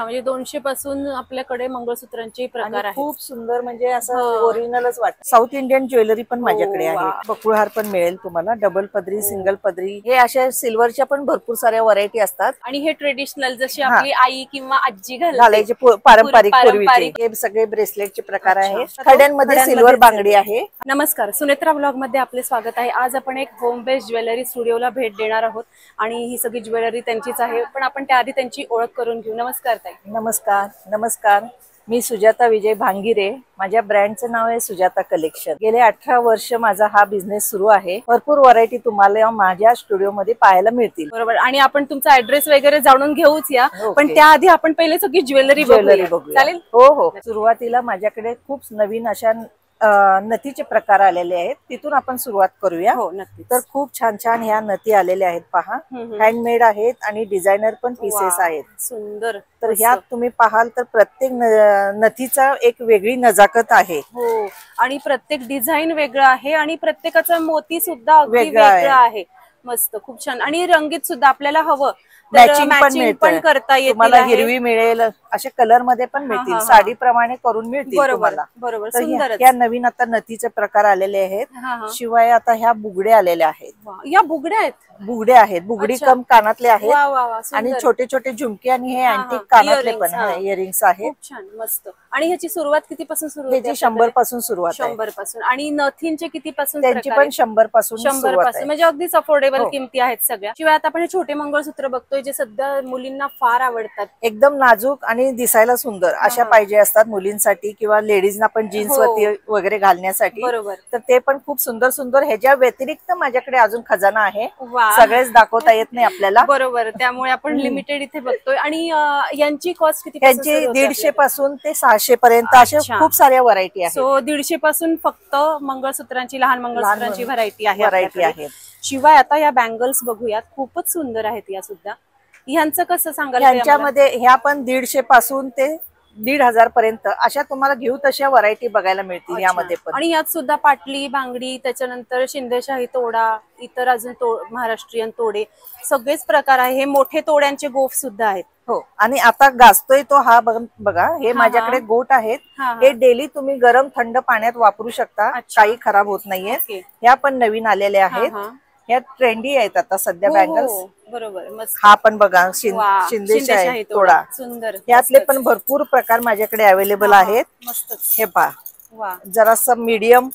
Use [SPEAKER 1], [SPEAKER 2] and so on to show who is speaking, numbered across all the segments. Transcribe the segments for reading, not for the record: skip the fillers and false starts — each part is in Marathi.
[SPEAKER 1] म्हणजे 200 पासून आपल्याकडे मंगळसूत्रांचे प्रकार आहेत.
[SPEAKER 2] खूप सुंदर म्हणजे असं ओरिजिनलच वाटतं. साऊथ इंडियन ज्वेलरी पण माझ्याकडे आहे. बकुळहार पण मिळेल तुम्हाला, डबल पदरी, सिंगल पदरी. हे अशा सिल्वरच्या पण भरपूर साऱ्या व्हरायटी असतात.
[SPEAKER 1] आणि हे ट्रेडिशनल जशी आपली आई किंवा आजी
[SPEAKER 2] घालायचे पारंपरिक पूर्वीचे हे सगळे ब्रेसलेटचे प्रकार आहेत. खड्यांमध्ये सिल्वर बांगडी आहे.
[SPEAKER 1] नमस्कार, सुनेत्रा ब्लॉग मध्ये आपले स्वागत आहे. आज आपण एक होम बेस्ड ज्वेलरी स्टुडिओला भेट देणार आहोत आणि ही सगळी ज्वेलरी त्यांचीच आहे. पण आपण त्याआधी त्यांची ओळख करून घेऊ. नमस्कार ताई.
[SPEAKER 2] नमस्कार नमस्कार. मी सुजाता विजय भांगिरे. माझ्या ब्रँडचं नाव आहे सुजाता कलेक्शन. गेले 18 वर्ष माझा हा बिझनेस सुरू आहे. भरपूर व्हरायटी तुम्हाला माझ्या स्टुडिओ मध्ये पाहायला मिळतील.
[SPEAKER 1] बरोबर. आणि आपण तुमचा ऍड्रेस वगैरे जाणून घेऊच या. पण त्याआधी आपण पहिले सगळी ज्वेलरी बघू. चालेल?
[SPEAKER 2] हो हो. सुरुवातीला माझ्याकडे खूप नवीन अशा नथीचे प्रकार आलेले आहेत. तिथून आपण सुरुवात करूया.
[SPEAKER 1] हो नक्की.
[SPEAKER 2] तर खूप छान छान ह्या नथी आलेल्या आहेत. पहा, हँडमेड आहेत आणि डिझायनर पण पीसेस आहेत.
[SPEAKER 1] सुंदर.
[SPEAKER 2] तर ह्यात तुम्ही पाहाल तर प्रत्येक नथीचा एक वेगळी नजाकत आहे.
[SPEAKER 1] हो. आणि प्रत्येक डिझाईन वेगळं आहे आणि प्रत्येकाचा मोती सुद्धा वेगळा आहे. मस्त, खूप छान. आणि रंगीत सुद्धा आपल्याला हवं
[SPEAKER 2] मॅचिंग
[SPEAKER 1] पण करता येईल.
[SPEAKER 2] तुम्हाला हिरवी मिळेल, अशा कलर मध्ये पण मिळतील, साडी प्रमाणे करून मिळतील तुम्हाला.
[SPEAKER 1] बरोबर.
[SPEAKER 2] तर या नवीन आता नथीचे प्रकार आलेले आहेत. शिवाय आता ह्या बुगडे आलेल्या आहेत.
[SPEAKER 1] या बुगड्या आहेत.
[SPEAKER 2] बुगडी कम कानातले आहेत आणि छोटे छोटे झुमके आणि हे अँटिक कानातले पण इयरिंग्स आहेत.
[SPEAKER 1] खूप छान, मस्त. आणि ह्याची सुरुवात कितीपासून सुरू होते?
[SPEAKER 2] 100 पासून सुरुवात आहे.
[SPEAKER 1] 100 पासून. आणि नथींचे कितीपासून?
[SPEAKER 2] त्यांची पण 100 पासून.
[SPEAKER 1] 100 पासून म्हणजे अगदीच अफोर्डेबल किमती आहेत सगळ्या. शिवाय आता आपण हे छोटे मंगळसूत्र बघतोय जे सध्या मुलींना फार आवडतात.
[SPEAKER 2] एकदम नाजूक आणि दिसायला सुंदर अशा पाहिजे असतात मुलींसाठी किंवा लेडीजना पण जीन्स वरती वगैरे घालण्यासाठी.
[SPEAKER 1] बरोबर.
[SPEAKER 2] तर ते पण खूप सुंदर सुंदर. ह्याच्या व्यतिरिक्त माझ्याकडे अजून खजाना आहे. सगळेच दाखवता येत नाही आपल्याला.
[SPEAKER 1] बरोबर. त्यामुळे आपण लिमिटेड इथे बघतोय. आणि यांची कॉस्ट किती?
[SPEAKER 2] यांची 150 पासून ते 600 पर्यंत अशा खूप साऱ्या व्हरायटी आहेत.
[SPEAKER 1] सो 150 पासून फक्त मंगळसूत्रांची, लहान मंगळसूत्रांची व्हरायटी आहे. शिवाय आता या बँगल्स बघूयात, खूपच सुंदर आहेत या सुद्धा. ह्यांचं कसं सांगाल?
[SPEAKER 2] ह्यांच्यामध्ये ह्या पण 150 पासून ते 1500 पर्यंत अशा तुम्हाला घेऊ तशा व्हरायटी बघायला मिळतील यामध्ये पण.
[SPEAKER 1] आणि यात सुद्धा पाटली, बांगडी, त्याच्यानंतर शिंदेशाही तोडा, इतर अजून महाराष्ट्रीयन तोडे, सगळेच प्रकार आहे. हे मोठे तोड्यांचे गोफ सुद्धा आहेत.
[SPEAKER 2] हो. आणि आता गाजतोय तो हा बघा, हे माझ्याकडे गोट आहेत. हे डेली तुम्ही गरम थंड पाण्यात वापरू शकता, काही खराब होत नाहीये. ह्या पण नवीन आलेल्या आहेत. ह्या ट्रेंडी आहेत आता सध्या बँगल्स.
[SPEAKER 1] बरोबर.
[SPEAKER 2] हा पण बघा शिंदेशाही तोडा.
[SPEAKER 1] सुंदर.
[SPEAKER 2] यातले पण भरपूर प्रकार माझ्याकडे अवेलेबल आहेत. हे पहा, जरासं मीडियम,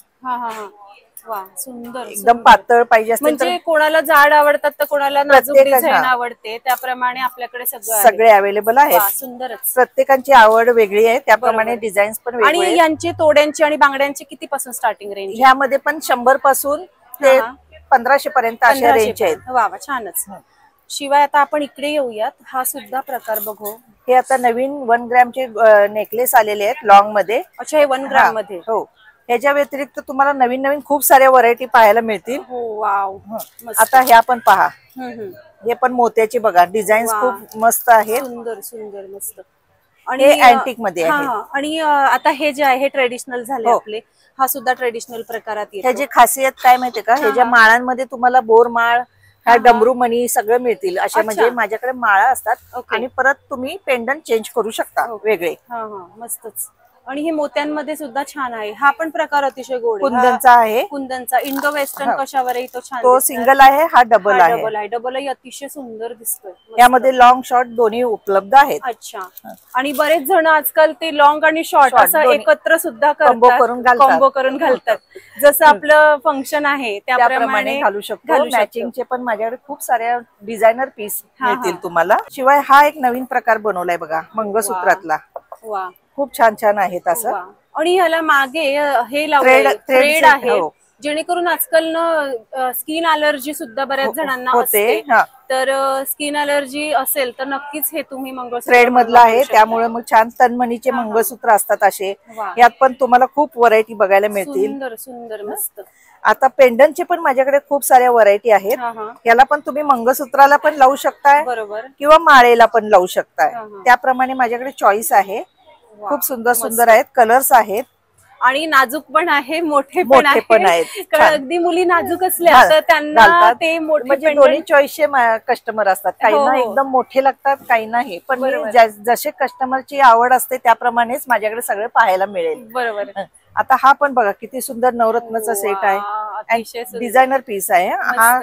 [SPEAKER 1] सुंदर,
[SPEAKER 2] एकदम पातळ पाहिजे असेल
[SPEAKER 1] म्हणजे कोणाला जाड आवडतात तर कोणाला नाजूक डिझाईन आवडते, त्याप्रमाणे आपल्याकडे
[SPEAKER 2] सगळे अवेलेबल आहेत.
[SPEAKER 1] सुंदरच.
[SPEAKER 2] प्रत्येकांची आवड वेगळी आहे, त्याप्रमाणे डिझाईन्स पण वेगळे आहेत.
[SPEAKER 1] आणि यांचे तोड्यांची आणि बांगड्यांची किती पासून स्टार्टिंग रेंज?
[SPEAKER 2] ह्यामध्ये पण 100 पासून ते 1500 पर्यंत अशा रेंज आहेत.
[SPEAKER 1] वा, छानच. शिवाय आता आपण इकडे येऊयात. हा सुद्धा प्रकार बघू.
[SPEAKER 2] हे आता नवीन 1 ग्रॅमचे नेकलेस आलेले आहेत लॉंग मध्ये.
[SPEAKER 1] अच्छा, हे 1 ग्रॅम मध्ये.
[SPEAKER 2] हो. ह्याच्या व्यतिरिक्त तुम्हाला नवीन नवीन खूप साऱ्या व्हरायटी पाहायला मिळतील.
[SPEAKER 1] वाव.
[SPEAKER 2] आता ह्या पण पहा, हे पण मोत्याचे बघा, डिझाईन्स खूप मस्त आहेत.
[SPEAKER 1] सुंदर सुंदर, मस्त.
[SPEAKER 2] आणि अँटिक मध्ये आहे.
[SPEAKER 1] आणि आता हे जे आहे हे ट्रेडिशनल झाले आपले. हा सुद्धा ट्रेडिशनल प्रकारात येतो.
[SPEAKER 2] ह्याची खासियत काय माहितीये का? ह्याच्या माळांमध्ये तुम्हाला बोरमाळ, ह्या डमरू मणी सगळे मिळतील. अशा म्हणजे माझ्याकडे माळा असतात आणि परत तुम्ही पेंडंट चेंज करू शकता वेगळे.
[SPEAKER 1] मस्तच. आणि हे मोत्यांमध्ये सुद्धा छान आहे. हा पण प्रकार अतिशय गोड
[SPEAKER 2] कुंदनचा आहे.
[SPEAKER 1] कुंदनचा इंडो वेस्टर्न कशावरही तो छान.
[SPEAKER 2] तो सिंगल आहे, हा डबल आहे.
[SPEAKER 1] डबलही अतिशय सुंदर दिसतोय.
[SPEAKER 2] यामध्ये लॉंग शॉर्ट दोन्ही उपलब्ध आहेत.
[SPEAKER 1] अच्छा. आणि बरेच जण आजकाल ते लॉंग आणि शॉर्ट असं एकत्र सुद्धा
[SPEAKER 2] कॉम्बो
[SPEAKER 1] करून घालतात. जसं आपलं फंक्शन आहे त्याप्रमाणे
[SPEAKER 2] घालू शकतो. मॅचिंगचे पण माझ्याकडे खूप साऱ्या डिझायनर पीस मिळतील तुम्हाला. शिवाय हा एक नवीन प्रकार बनवलाय बघा, मंगळसूत्रातला.
[SPEAKER 1] वा,
[SPEAKER 2] खूप छान छान आहेत असं.
[SPEAKER 1] आणि ह्याला मागे हे लावलंय थ्रेड आहे, जेणेकरून आजकाल स्किन अलर्जी सुद्धा बऱ्याच जणांना असते. तर स्किन अलर्जी असेल तर नक्कीच हे तुम्ही मंगळसूत्र
[SPEAKER 2] थ्रेड मधलं आहे. त्यामुळे मग छान तन्मणीचे मंगळसूत्र असतात असे. यात पण तुम्हाला खूप व्हरायटी बघायला मिळतील.
[SPEAKER 1] सुंदर सुंदर, मस्त.
[SPEAKER 2] आता पेंडंटचे पण माझ्याकडे खूप साऱ्या व्हरायटी आहेत. याला पण तुम्ही मंगळसूत्राला पण लावू शकताय,
[SPEAKER 1] बरोबर,
[SPEAKER 2] किंवा माळेला पण लावू शकताय. त्याप्रमाणे माझ्याकडे चॉईस आहे. खूप सुंदर सुंदर आहेत, कलर्स आहेत.
[SPEAKER 1] आणि नाजूक पण आहे, मोठे पण आहेत. अगदी मुली नाजूक असल्या तर त्यांना ते मोठे
[SPEAKER 2] म्हणजे दोन्ही चॉईसचे कस्टमर असतात. काहींना एकदम मोठे लागतात, काही नाही. पण जसे कस्टमरची आवड असते त्याप्रमाणेच माझ्याकडे सगळे पाहायला मिळेल.
[SPEAKER 1] बरोबर.
[SPEAKER 2] आता हा पण बघा किती सुंदर नवरत्नाचा सेट आहे, डिझायनर पीस आहे. हा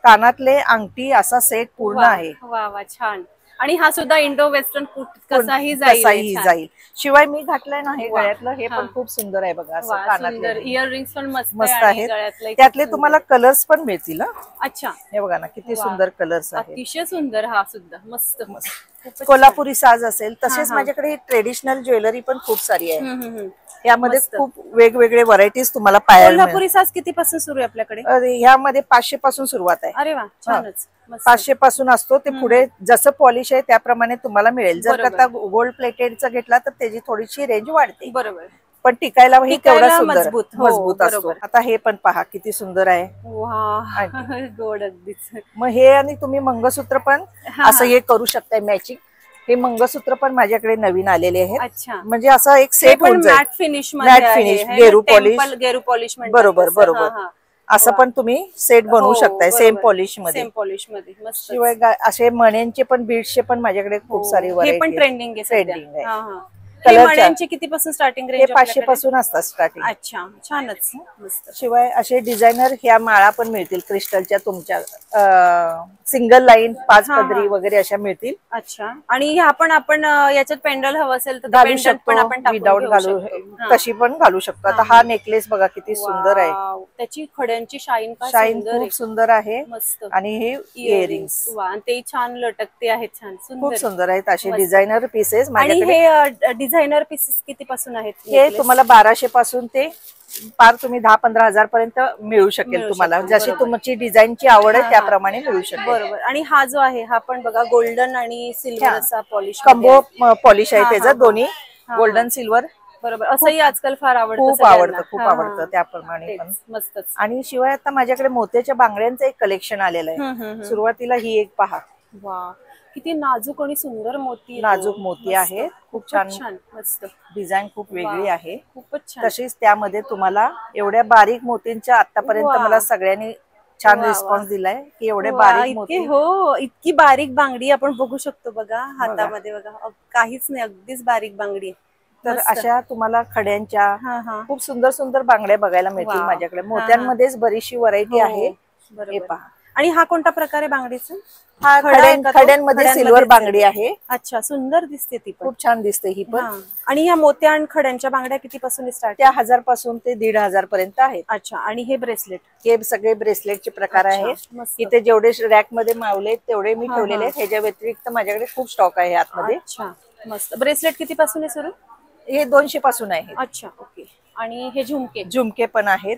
[SPEAKER 2] कानातले अंगठी असा सेट पूर्ण आहे.
[SPEAKER 1] वा वा, छान. आणि हा सुद्धा इंडो वेस्टर्न कसाही
[SPEAKER 2] जाईल. शिवाय मी घातलंय ना हे गळ्यातलं, हे पण खूप सुंदर आहे बघा. असं कानातले
[SPEAKER 1] इयरिंग्स पण
[SPEAKER 2] मस्त आहेत. त्यातले तुम्हाला कलर्स पण मिळतील.
[SPEAKER 1] अच्छा,
[SPEAKER 2] हे बघा ना किती सुंदर कलर्स आहेत.
[SPEAKER 1] अतिशय सुंदर. हा सुद्धा मस्त मस्त
[SPEAKER 2] कोल्हापुरी साज असेल तसेच माझ्याकडे ट्रेडिशनल ज्वेलरी पण खूप सारी आहे. यामध्ये खूप वेगवेगळे व्हरायटीज तुम्हाला पाहायला मिळेल.
[SPEAKER 1] कोल्हापुरी साज कितीपासून सुरू आहे आपल्याकडे?
[SPEAKER 2] ह्यामध्ये 500 पासून सुरुवात आहे.
[SPEAKER 1] अरे वा, छानच.
[SPEAKER 2] 500 पासून असतो ते पुढे जसं पॉलिश आहे त्याप्रमाणे तुम्हाला मिळेल. जर आता गोल्ड प्लेटेडचं घेतला तर त्याची थोडीशी रेंज वाढते.
[SPEAKER 1] बरोबर.
[SPEAKER 2] पण टिकायला तेवढा मजबूत असतो. आता हे पण पहा किती सुंदर आहे.
[SPEAKER 1] गोड अगदीच.
[SPEAKER 2] मग हे आणि तुम्ही मंगळसूत्र पण असं हे करू शकताय मॅचिंग. हे मंगळसूत्र पण माझ्याकडे नवीन आलेले आहेत. म्हणजे असं एक सेट
[SPEAKER 1] मॅट फिनिश,
[SPEAKER 2] गेरू पॉलिश. बरोबर बरोबर. असं पण तुम्ही सेट बनवू शकताय सेम पॉलिश मध्ये. शिवाय असे मण्यांचे पण बीड्सचे पण माझ्याकडे खूप सारी व्हरायटी
[SPEAKER 1] ट्रेंडिंग आहे.
[SPEAKER 2] कलरचे
[SPEAKER 1] कितीपासून स्टार्टिंग रेंज?
[SPEAKER 2] 500 पासून असतात स्टार्टिंग.
[SPEAKER 1] अच्छा, छानच.
[SPEAKER 2] शिवाय असे डिझायनर ह्या माळा पण मिळतील क्रिस्टलच्या तुमच्या, सिंगल लाईन 5 पदरी वगैरे अशा मिळतील.
[SPEAKER 1] अच्छा. आणि ह्या पण आपण याच्यात पेंडल हवं असेल तर
[SPEAKER 2] घालू शकतो, विदाउट घालू तशी पण घालू शकतो. आता हा नेकलेस बघा किती सुंदर आहे.
[SPEAKER 1] त्याची खड्यांची शाईन
[SPEAKER 2] खूप सुंदर आहे.
[SPEAKER 1] मस्त.
[SPEAKER 2] आणि हे इयरिंग्स
[SPEAKER 1] ते छान लटकते आहेत, छान
[SPEAKER 2] खूप सुंदर आहेत. असे डिझायनर पीसेस
[SPEAKER 1] माझ्याकडे. हे डिझायनर पीसेस किती पासून आहेत?
[SPEAKER 2] हे तुम्हाला 1200 पासून ते पार तुम्ही 10-15 हजार पर्यंत मिळू शकेल तुम्हाला. जशी तुमची डिझाईनची आवड आहे त्याप्रमाणे मिळू शकेल.
[SPEAKER 1] बरोबर. आणि हा जो आहे हा पण बघा गोल्डन आणि सिल्वर असा पॉलिश,
[SPEAKER 2] कंबो पॉलिश आहे त्याचं, दोन्ही गोल्डन सिल्वर.
[SPEAKER 1] बरोबर. असंही आजकाल फार आवडतं,
[SPEAKER 2] खूप आवडतं त्याप्रमाणे पण
[SPEAKER 1] मस्तच.
[SPEAKER 2] आणि शिवाय आता माझ्याकडे मोत्याच्या बांगड्यांचं एक कलेक्शन आलेलं आहे. सुरुवातीला ही एक पहा.
[SPEAKER 1] वा, किती नाजूक आणि सुंदर मोती,
[SPEAKER 2] नाजूक मोती आहे. खूप छान
[SPEAKER 1] मस्त
[SPEAKER 2] डिझाईन, खूप वेगळी आहे.
[SPEAKER 1] खूपच छान.
[SPEAKER 2] तशीच त्यामध्ये तुम्हाला एवढ्या बारीक मोतींच्या आतापर्यंत मला सगळ्यांनी छान रिस्पॉन्स दिलाय की एवढे बारीक मोती.
[SPEAKER 1] हो, इतकी बारीक बांगडी आपण बघू शकतो बघा हातामध्ये. बघा काहीच नाही, अगदीच बारीक बांगडी.
[SPEAKER 2] तर अशा तुम्हाला खड्यांच्या खूप सुंदर सुंदर बांगड्या बघायला मिळतील माझ्याकडे. मोत्यांमध्येच बरीचशी व्हरायटी आहे. हे पहा.
[SPEAKER 1] आणि हा कोणता प्रकार आहे बांगडीचा?
[SPEAKER 2] हा खड्यांमध्ये सिल्वर बांगडी आहे.
[SPEAKER 1] अच्छा, सुंदर दिसते ती पण,
[SPEAKER 2] खूप छान दिसते ही पण.
[SPEAKER 1] आणि ह्या मोत्या आणि खड्यांच्या बांगड्या कितीपासून स्टार्ट?
[SPEAKER 2] त्या 1000 पासून ते 1500 पर्यंत आहेत.
[SPEAKER 1] अच्छा. आणि हे ब्रेसलेट?
[SPEAKER 2] हे सगळे ब्रेसलेटचे प्रकार आहेत. इथे जेवढे रॅक मध्ये मावले तेवढे मी ठेवलेले आहेत. ह्याच्या व्यतिरिक्त माझ्याकडे खूप स्टॉक आहे आतमध्ये.
[SPEAKER 1] अच्छा, मस्त. ब्रेसलेट कितीपासून आहे सुरू?
[SPEAKER 2] हे 200 पासून आहे.
[SPEAKER 1] अच्छा, ओके. आणि हे
[SPEAKER 2] झुमके पण आहेत.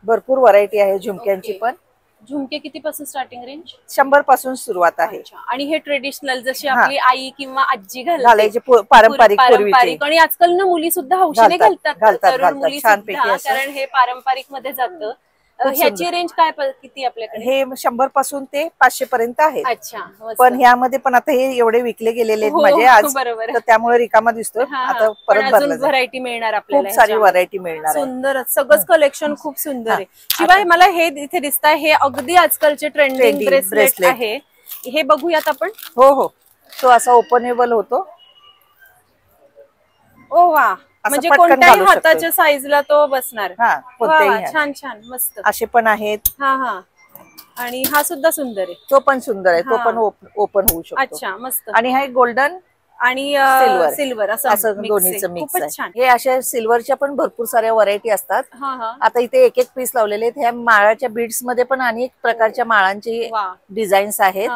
[SPEAKER 2] भरपूर व्हरायटी आहे झुमक्यांची पण.
[SPEAKER 1] झुमके कितीपासून स्टार्टिंग रेंज?
[SPEAKER 2] 100 पासून सुरुवात आहे.
[SPEAKER 1] आणि हे ट्रेडिशनल जशी आपली आई किंवा आजी
[SPEAKER 2] घालायची पारंपरिक.
[SPEAKER 1] आणि आजकाल ना मुली सुद्धा हौशीने घालतात मुली, कारण हे पारंपरिक मध्ये जातं. ह्याची रेंज काय किती आपल्याकडे?
[SPEAKER 2] हे 100 पासून ते 500 पर्यंत आहे.
[SPEAKER 1] अच्छा.
[SPEAKER 2] पण ह्यामध्ये पण आता हे एवढे विकले गेलेले आहेत माझे आज, तर त्यामुळे रिकामा दिसतोय. आता परत
[SPEAKER 1] व्हरायटी मिळणार आपल्याला,
[SPEAKER 2] खूप सारी व्हरायटी मिळणार.
[SPEAKER 1] सुंदर सगळंच कलेक्शन खूप सुंदर आहे. शिवाय मला हे इथे दिसत आहे, हे अगदी आजकालचे ट्रेंडिंग ब्रेसलेट आहे. हे बघूयात आपण.
[SPEAKER 2] हो, तो असा ओपनेबल होतो.
[SPEAKER 1] ओ वा, म्हणजे कोणत्याही हाताच्या साईजला तो बसणार. छान छान, मस्त.
[SPEAKER 2] असे पण आहेत.
[SPEAKER 1] आणि हा सुद्धा सुंदर आहे.
[SPEAKER 2] तो पण सुंदर आहे, तो पण ओपन होऊ शकतो.
[SPEAKER 1] अच्छा, मस्त.
[SPEAKER 2] आणि हा गोल्डन
[SPEAKER 1] आणि सिल्वर असं
[SPEAKER 2] दोन्हीचं मिक्स आहे. हे अशा सिल्वरच्या पण भरपूर साऱ्या व्हरायटी असतात. आता इथे एक एक पीस लावलेले आहेत. ह्या माळाच्या बीड्स मध्ये पण अनेक प्रकारच्या माळांची डिझाईन्स आहेत.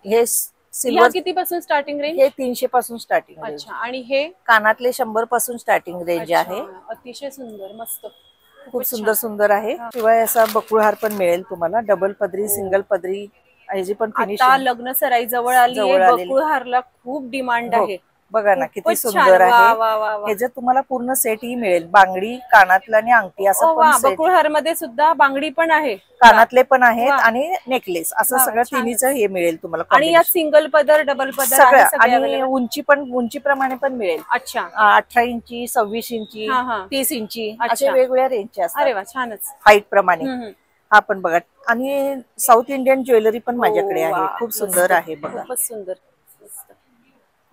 [SPEAKER 2] हे सिल्वर
[SPEAKER 1] कितीपासून स्टार्टिंग रेंज?
[SPEAKER 2] हे 300 पासून स्टार्टिंग रेंज.
[SPEAKER 1] अच्छा. आणि हे
[SPEAKER 2] कानातले 100 पासून स्टार्टिंग रेंज आहे.
[SPEAKER 1] अतिशय सुंदर, मस्त,
[SPEAKER 2] खूप सुंदर सुंदर आहे. शिवाय असा बकुळहार पण मिळेल तुम्हाला, डबल पदरी, सिंगल पदरी. ह्याची पण फिनिशिंग.
[SPEAKER 1] आता लग्न सराई जवळ आली आहे, बकुळहारला खूप डिमांड आहे.
[SPEAKER 2] बघा ना किती सुंदर आहे. हे जर तुम्हाला पूर्ण सेट ही मिळेल, बांगडी, कानातलं आणि अंगठी असं पण सेट.
[SPEAKER 1] बकुळहार मध्ये सुद्धा बांगडी पण आहे,
[SPEAKER 2] कानातले पण आहेत आणि नेकलेस असं सगळं तिन्हीचं हे मिळेल तुम्हाला.
[SPEAKER 1] आणि यात सिंगल पदर, डबल पदर
[SPEAKER 2] सगळं, आणि उंची प्रमाणे पण मिळेल.
[SPEAKER 1] अच्छा,
[SPEAKER 2] 18 इंची, 26 इंची, 30 इंची असे वेगवेगळ्या रेंजचे असतात.
[SPEAKER 1] अरे वा, छानच.
[SPEAKER 2] हाईट प्रमाणे हा पण बघा. आणि साऊथ इंडियन ज्वेलरी पण माझ्याकडे आहे, खूप सुंदर आहे बघा.
[SPEAKER 1] खूपच सुंदर,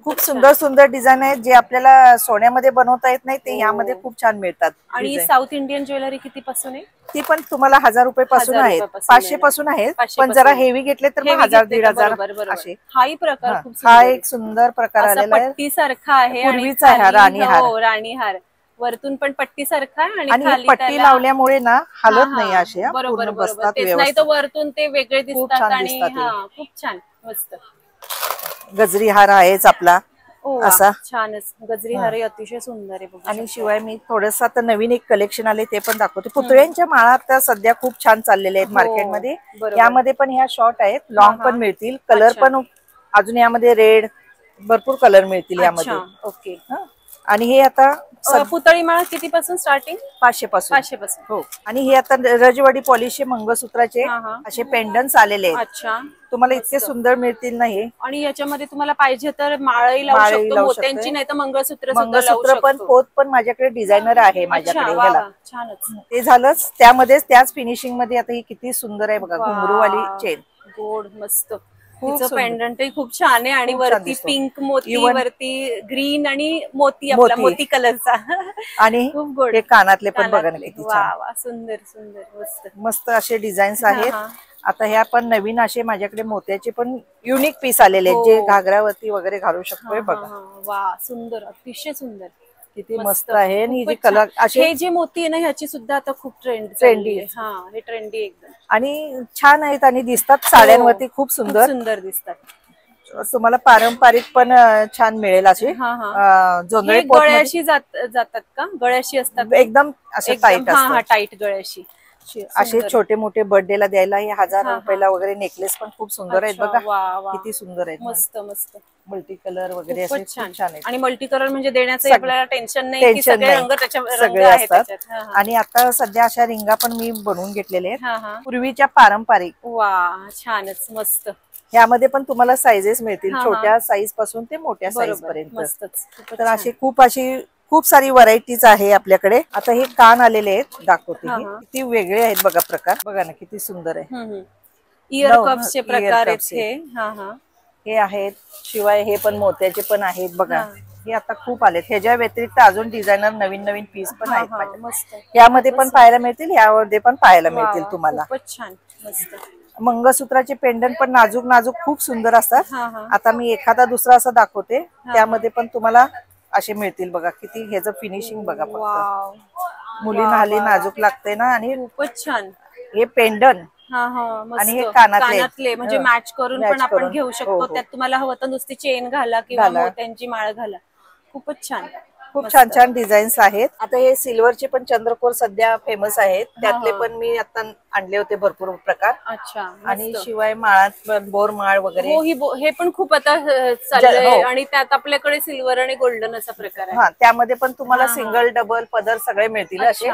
[SPEAKER 2] खूप सुंदर सुंदर डिझाईन आहेत जे आपल्याला सोन्यामध्ये बनवता येत नाही, ते यामध्ये खूप छान मिळतात.
[SPEAKER 1] आणि साऊथ इंडियन ज्वेलरी किती पासून आहे?
[SPEAKER 2] ती पण तुम्हाला 1000 रुपये पासून आहेत, 500 पासून आहेत, पण जरा हेवी घेतले तर 1000-1500 असे.
[SPEAKER 1] हाही प्रकार खूप
[SPEAKER 2] हा एक सुंदर प्रकार आलेला आहे,
[SPEAKER 1] पट्टी सारखा आहे,
[SPEAKER 2] पूर्वीचा आहे राणीहार.
[SPEAKER 1] राणीहार वरतून पण पट्टी सारखा आहे
[SPEAKER 2] आणि पट्टी लावल्यामुळे ना हलत नाही असे,
[SPEAKER 1] बरोबर बसतात नाही तर वरतून ते वेगळे दिसतात. आणि खूप छान, मस्त.
[SPEAKER 2] गजरी हार आहेच आपला असा,
[SPEAKER 1] छानच गजरी हार अतिशय सुंदर आहे.
[SPEAKER 2] आणि शिवाय मी थोडस आता नवीन एक कलेक्शन आले ते पण दाखवते. पुतळ्यांच्या माळा आता सध्या खूप छान चाललेल्या आहेत मार्केटमध्ये. यामध्ये पण ह्या शॉर्ट आहेत, लॉंग पण मिळतील, कलर पण अजून यामध्ये रेड भरपूर कलर मिळतील यामध्ये.
[SPEAKER 1] ओके.
[SPEAKER 2] आणि हे आता
[SPEAKER 1] पुतळी माळा किती पासून स्टार्टिंग?
[SPEAKER 2] 500 पासून. हो. आणि हे आता रजवाडी पॉलिश मंगळसूत्राचे असे पेंडन्स आलेले आहेत.
[SPEAKER 1] अच्छा,
[SPEAKER 2] तुम्हाला इतके सुंदर मिळतील ना हे.
[SPEAKER 1] आणि याच्यामध्ये तुम्हाला पाहिजे तर माळही लावू शकतो, मोत्यांची, नाही तर
[SPEAKER 2] मंगळसूत्र पण, पोत पण माझ्याकडे डिझायनर आहे माझ्याकडे.
[SPEAKER 1] छानच.
[SPEAKER 2] ते झालंच, त्याच फिनिशिंग मध्ये आता ही किती सुंदर आहे बघा, घुंगरूवाली चेन.
[SPEAKER 1] गोड, मस्त. तिचं पेंडंटही खूप छान आहे, आणि वरती पिंक मोती, वरती ग्रीन आणि मोती, आपला मोती कलरचा.
[SPEAKER 2] आणि
[SPEAKER 1] खूप गोड.
[SPEAKER 2] हे कानातले पण बघा ना किती
[SPEAKER 1] छान, सुंदर सुंदर, मस्त
[SPEAKER 2] मस्त असे डिझाईन्स आहेत. आता ह्या पण नवीन असे माझ्याकडे मोत्याचे पण युनिक पीस आलेले आहेत, जे घागरावरती वगैरे घालू शकतोय बघा.
[SPEAKER 1] वा, सुंदर, अतिशय सुंदर,
[SPEAKER 2] किती मस्त आहे. आणि जे कलर असे,
[SPEAKER 1] हे जे मोती आहे ना, ह्याची सुद्धा आता खूप ट्रेंडी आहे. हे ट्रेंडी एकदम,
[SPEAKER 2] आणि छान आहेत आणि दिसतात साड्यांवरती खूप सुंदर
[SPEAKER 1] सुंदर दिसतात.
[SPEAKER 2] तुम्हाला पारंपरिक पण छान मिळेल असे. जोंधळे
[SPEAKER 1] गळ्याशी जातात का? गळ्याशी असतात
[SPEAKER 2] एकदम असे टाईट असतात.
[SPEAKER 1] टाईट गळ्याशी
[SPEAKER 2] असे छोटे मोठे बर्थडेला द्यायला हे 1000 रुपयाला वगैरे नेकलेस पण खूप सुंदर आहेत बघा. किती सुंदर आहेत,
[SPEAKER 1] मस्त मस्त.
[SPEAKER 2] मल्टी कलर वगैरे असे छान आहेत.
[SPEAKER 1] आणि मल्टी कलर म्हणजे देण्याचं आपल्याला टेन्शन नाही, की सगळे रंग
[SPEAKER 2] सगळे असतात. आणि आता सध्या अशा रिंगा पण मी बनवून घेतलेले आहेत, पूर्वीच्या पारंपरिक.
[SPEAKER 1] वा, छानच, मस्त.
[SPEAKER 2] यामध्ये पण तुम्हाला साईजेस मिळतील, छोट्या साईज पासून ते मोठ्या साईज पर्यंत. तर अशी खूप सारी व्हरायटीज आहे आपल्याकडे. आता हे कान आलेले आहेत, दाखवते. किती वेगळे आहेत बघा प्रकार, बघा ना किती सुंदर आहे.
[SPEAKER 1] इयर कप्सचे प्रकार आहेत
[SPEAKER 2] हे आहेत. शिवाय हे पण मोत्याचे पण आहेत बघा. हे आता खूप आलेत. ह्याच्या व्यतिरिक्त अजून डिझायनर नवीन नवीन पीस पण आहेत. यामध्ये पण पाहायला मिळतील, यामध्ये पण पाहायला मिळतील तुम्हाला.
[SPEAKER 1] छान, मस्त.
[SPEAKER 2] मंगळसूत्राचे पेंडंट पण नाजूक नाजूक खूप सुंदर असतात. आता मी एखादा दुसरा असं दाखवते, त्यामध्ये पण तुम्हाला असे मिळतील बघा. किती ह्याचं फिनिशिंग बघा फक्त. मुलींना हल्ली नाजूक लागते ना. आणि
[SPEAKER 1] खूपच छान
[SPEAKER 2] हे पेंडंट आणि हे
[SPEAKER 1] कानातले म्हणजे मॅच करून पण आपण घेऊ शकतो. त्यात तुम्हाला हवं तर नुसती चेन घाला किंवा मोत्यांची माळ घाला. खूपच छान,
[SPEAKER 2] खूप छान छान डिझाईन्स आहेत. आता हे सिल्वरचे पण चंद्रकोर सध्या फेमस आहेत, त्यातले पण मी आता आणले होते भरपूर प्रकार.
[SPEAKER 1] अच्छा.
[SPEAKER 2] आणि शिवाय माळात बोर माळ वगैरे,
[SPEAKER 1] हे पण खूप आता चाललंय. आणि त्यात आपल्याकडे सिल्वर आणि गोल्डन असा प्रकार आहे.
[SPEAKER 2] त्यामध्ये पण तुम्हाला सिंगल, डबल पदर सगळे मिळतील असे.